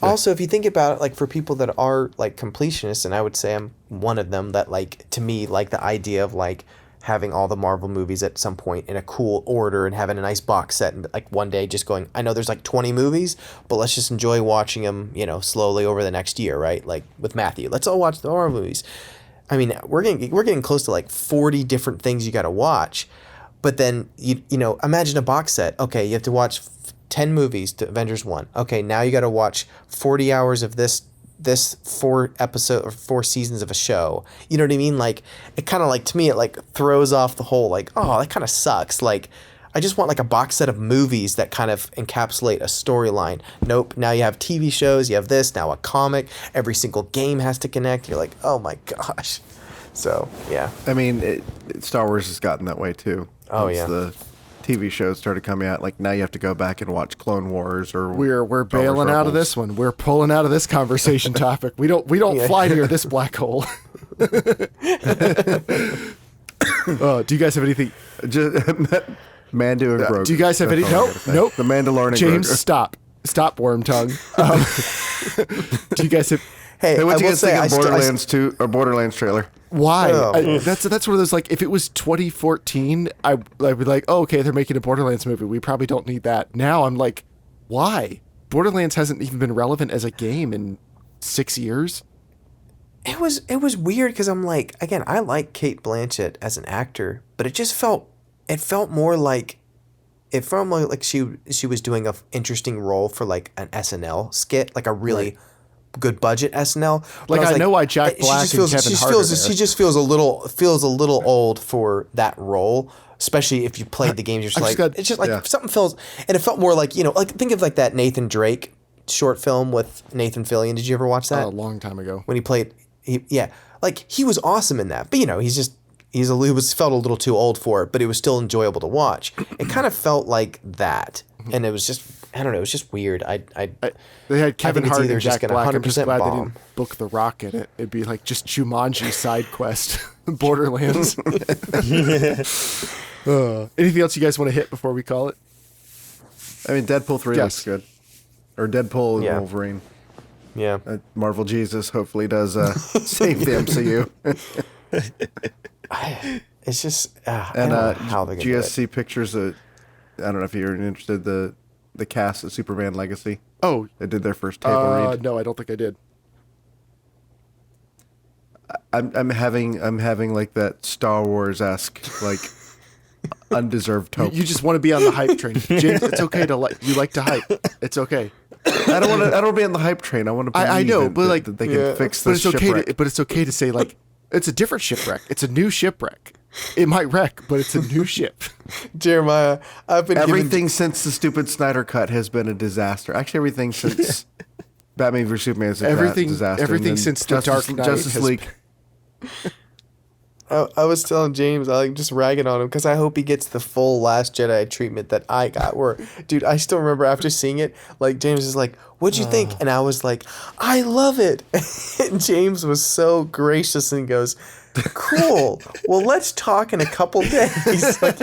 also if you think about it, for people that are completionists, and I would say I'm one of them, that to me, the idea of having all the Marvel movies at some point in a cool order and having a nice box set, and like one day just going, I know there's like 20 movies, but let's just enjoy watching them, you know, slowly over the next year, right? Like with Matthew, let's all watch the Marvel movies. I mean, we're getting close to like 40 different things you got to watch. But then you know, imagine a box set. Okay, you have to watch 10 movies to Avengers 1. Okay, now you got to watch 40 hours of this 4 seasons of a show. You know what I mean? Like, it kind of like, to me, it like throws off the whole, like, oh, that kind of sucks. Like, I just want like a box set of movies that kind of encapsulate a storyline. Nope. Now you have TV shows, you have this, now a comic, every single game has to connect. You're like, oh my gosh. So, yeah. I mean, Star Wars has gotten that way too. Oh, Once yeah. the TV shows started coming out, like now you have to go back and watch Clone Wars or We're bailing out of this one. We're pulling out of this conversation topic. We don't fly near this black hole. Do you guys have anything? Mando and Grogu. Do you guys have any? That's all I gotta say. Nope. The Mandalorian and James, Grogu. stop, worm tongue. Do you guys have? Hey, Hey, what I you will guys say, think of Borderlands 2 or Borderlands trailer? Why? Oh. That's one of those, like, if it was 2014, I'd be like, oh, okay, they're making a Borderlands movie. We probably don't need that. Now I'm like, why? Borderlands hasn't even been relevant as a game in 6 years. It was weird because I'm like, again, I like Kate Blanchett as an actor, but it felt more like she was doing a interesting role for like an SNL skit, like a really good budget SNL. But Like, was I know why Jack Black and Kevin Hart are there. She just feels a little old for that role, especially if you played the games. You're just like, it's just like yeah. something feels, and it felt more like, you know, like think of like that Nathan Drake short film with Nathan Fillion. Did you ever watch that? A long time ago. When he played, like he was awesome in that. But you know, he felt a little too old for it, but it was still enjoyable to watch. It kind of felt like that, and it was just, I don't know, it was just weird. They had Kevin it's Hart either and just Jack gonna Black. I'm just 100% glad they bomb. didn't book The Rock in it. It'd be like just Jumanji side quest, Borderlands. Anything else you guys want to hit before we call it? I mean, Deadpool 3 Yes. looks good. Or Deadpool and Yeah. Wolverine. Yeah. Marvel Jesus hopefully does save the MCU. It's just, I And don't know how they're did gonna you do guys it. see pictures of, I don't know if you're interested, the cast of Superman Legacy? Oh, They did their first table read. no, I don't think I did. I'm having like that Star Wars-esque, like, undeserved hope. You just want to be on the hype train, James. It's okay to you like to hype. It's okay. I don't want to be on the hype train. I want to believe I know, but like that they can fix but this it's okay. shipwreck. But it's okay to say like it's a different shipwreck. It's a new shipwreck. It might wreck, but it's a new ship. Jeremiah, I've been Everything since the stupid Snyder Cut has been a disaster. Actually, everything since Batman vs Superman is a disaster. Everything And then since The Dark Knight Justice has League. I was telling James, I like just ragging on him because I hope he gets the full Last Jedi treatment that I got. Where, dude, I still remember after seeing it, like James is like, "What'd you think?" And I was like, "I love it." And James was so gracious and goes, "Cool. Well, let's talk in a couple days." Like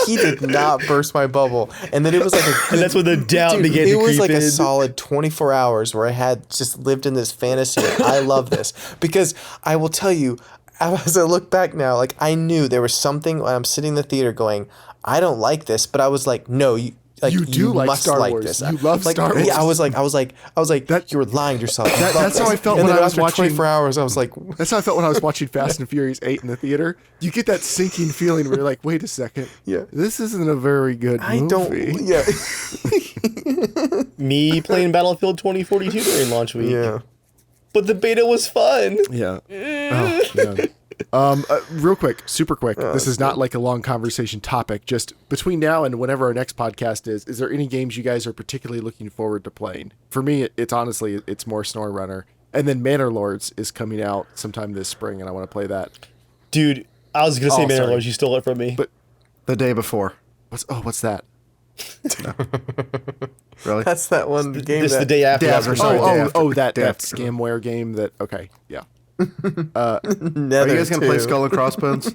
he did not burst my bubble. And then it was like And that's when the doubt Dude, began to it was creep like in. a solid 24 hours where I had just lived in this fantasy. I love this because I will tell you, as I look back now, like I knew there was something when I'm sitting in the theater going, I don't like this, but I was like, no, you do like must Star like Wars. this. You love like, Star Wars. Yeah, I was like, That- you were lying to yourself. You love that's how this. I felt And when then I was after watching- 24 hours, I was like, That's how I felt when I was watching Fast and Furious 8 in the theater. You get that sinking feeling where you're like, wait a second. Yeah. This isn't a very good I movie. don't. Yeah. Me playing Battlefield 2042 during launch week. Yeah. But the beta was fun. Yeah. Oh, man. Real quick, super quick. This is not like a long conversation topic. Just between now and whenever our next podcast is there any games you guys are particularly looking forward to playing? For me, it's honestly, it's more Snore Runner. And then Manor Lords is coming out sometime this spring, and I want to play that. Dude, I was going to say Oh, Manor sorry. Lords, you stole it from me. But- The day before. What's that? Really? That's that one game. this is that, the day after. Day that's after, for sorry. sure. Day that after. scamware game that, okay, yeah. Are you guys going to play Skull and Crossbones?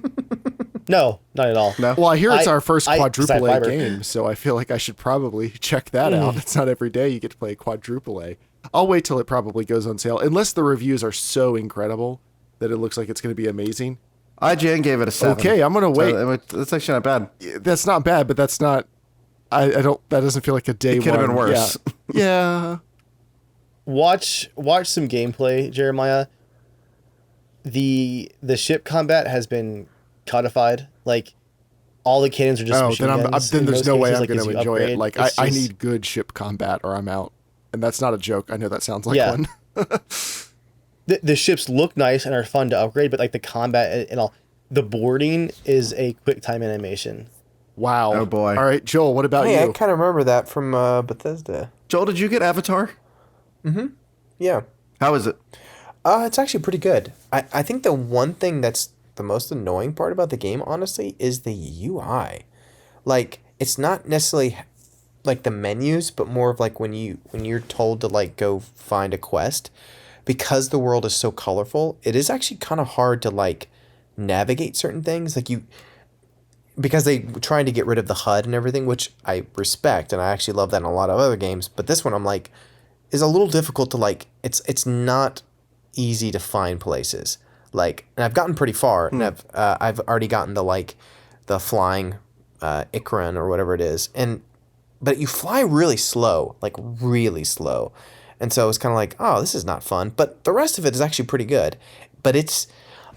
No, not at all. No? Well, I hear it's I- our first I- quadruple A Fiber. game, so I feel like I should probably check that out. It's not every day you get to play a quadruple A. I'll wait till it probably goes on sale, unless the reviews are so incredible that it looks like it's going to be amazing. IGN gave it a 7. Okay, I'm gonna wait. That's actually not bad. That's not bad, but that's not. I don't. That doesn't feel like a day. It could have been worse. Yeah. Watch some gameplay, Jeremiah. The ship combat has been codified. Like all the cannons are just machine guns. Then in there's most no way cases, I'm going as to you enjoy upgrade. it. Like It's I just- need good ship combat or I'm out. And that's not a joke. I know that sounds like Yeah. one. the ships look nice and are fun to upgrade, but like the combat and all, the boarding is a quick time animation. Wow. Oh, boy. All right, Joel. What about Hey, I you? kind of remember that from Bethesda. Joel, did you get Avatar? Yeah. How is it? It's actually pretty good. I think the one thing that's the most annoying part about the game, honestly, is the UI. Like, it's not necessarily like the menus, but more of like when you're told to like go find a quest, because the world is so colorful, it is actually kind of hard to like navigate certain things. Like because they trying to get rid of the HUD and everything, which I respect, and I actually love that in a lot of other games. But this one, I'm like, is a little difficult to like. It's not easy to find places. Like, and I've gotten pretty far, and I've already gotten the flying Ikran or whatever it is, but you fly really slow, like really slow, and so it's kind of like, oh, this is not fun. But the rest of it is actually pretty good. But it's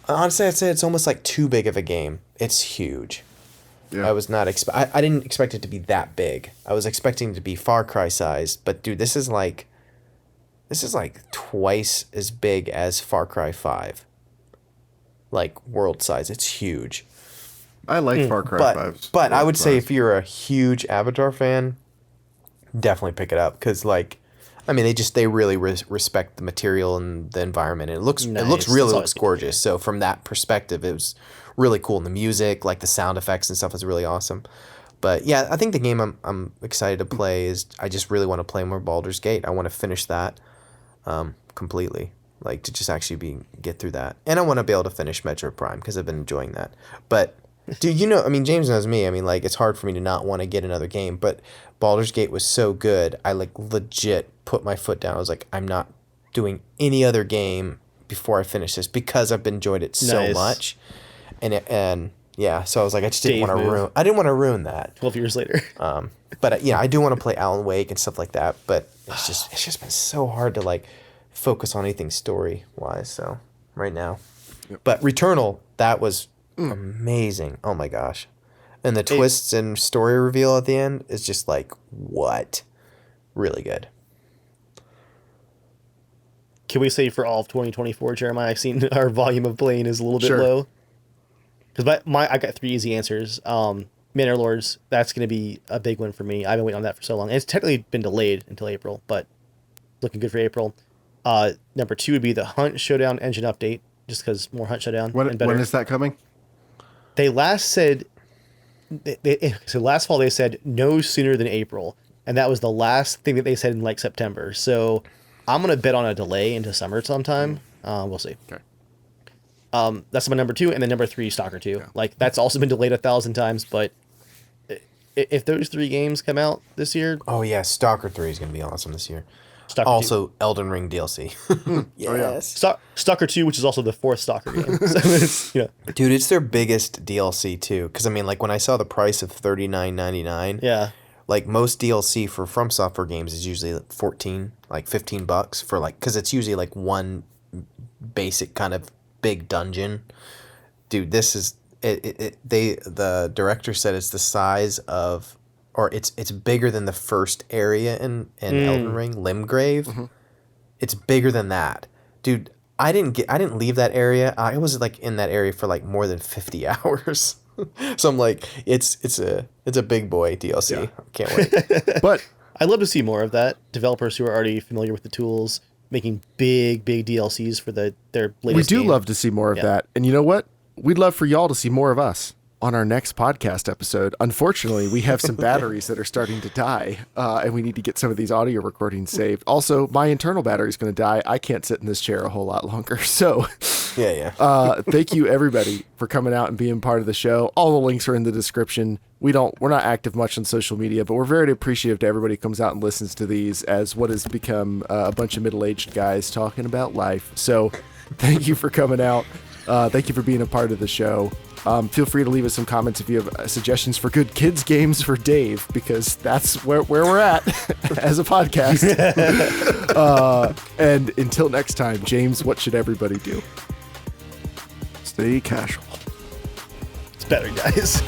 honestly, I'd say it's almost like too big of a game. It's huge. Yeah. I was not I didn't expect it to be that big. I was expecting it to be Far Cry sized, but dude, this is like twice as big as Far Cry 5. Like world size. It's huge. I like Far Cry But 5's but I would say size. if you're a huge Avatar fan, definitely pick it up, cuz like I mean they really respect the material and the environment. And it Nice. looks That's really all looks I can gorgeous. So from that perspective, it was really cool. And the music, like the sound effects and stuff is really awesome. But yeah, I think the game I'm excited to play is I just really want to play more Baldur's Gate. I want to finish that completely. Like to just actually get through that. And I want to be able to finish Metroid Prime because I've been enjoying that. But dude, I mean, James knows me. I mean, like, it's hard for me to not want to get another game, but Baldur's Gate was so good. I, like, legit put my foot down. I was like, I'm not doing any other game before I finish this because I've enjoyed it so Nice. much. And yeah, so I was like, I just didn't Dave want to move. I didn't want to ruin that. 12 years later. But yeah, I do want to play Alan Wake and stuff like that, but it's just been so hard to, like, focus on anything story-wise, so, right now. But Returnal, that was amazing. Oh my gosh. And the twists and story reveal at the end is just like, what? Really good. Can we say for all of 2024, Jeremiah, I've seen our volume of playing is a little bit Sure. low? Because I got 3 easy answers. Manor Lords, that's going to be a big one for me. I've been waiting on that for so long. And it's technically been delayed until April, but looking good for April. Number 2 would be the Hunt Showdown engine update, just because more Hunt Showdown and better. When is that coming? They last said, so last fall they said no sooner than April, and that was the last thing that they said in like September. So I'm gonna bet on a delay into summer sometime. We'll see. Okay. That's my number 2, and then number 3, Stalker 2. Like that's also been delayed 1,000 times, but if those 3 games come out this year, Oh yeah, Stalker 3 is going to be awesome this year. Stalker 2. Also, Elden Ring DLC. Yes. Stalker 2, which is also the 4th Stalker game. So it's, Dude, it's their biggest DLC too. Because I mean, like when I saw the price of $39.99, yeah. like most DLC for From Software games is usually like $15 for like, because it's usually like one basic kind of big dungeon. Dude, this is the director said it's the size of, or it's bigger than the first area in Elden Ring, Limgrave. It's bigger than that. Dude, I didn't leave that area. I was like in that area for like more than 50 hours. So I'm like, it's a big boy DLC. Yeah. Can't wait. But I'd love to see more of that. Developers who are already familiar with the tools, making big DLCs for their latest we do game. love to see more of that. And you know what? We'd love for y'all to see more of us on our next podcast episode. Unfortunately, we have some batteries that are starting to die, and we need to get some of these audio recordings saved. Also, my internal battery is going to die. I can't sit in this chair a whole lot longer. So Yeah. thank you everybody for coming out and being part of the show. All the links are in the description. We're not active much on social media, but we're very appreciative to everybody who comes out and listens to these as what has become a bunch of middle-aged guys talking about life. So thank you for coming out. Thank you for being a part of the show. Feel free to leave us some comments if you have suggestions for good kids games for Dave, because that's where we're at as a podcast. And until next time, James, what should everybody do? Stay casual. It's better, guys.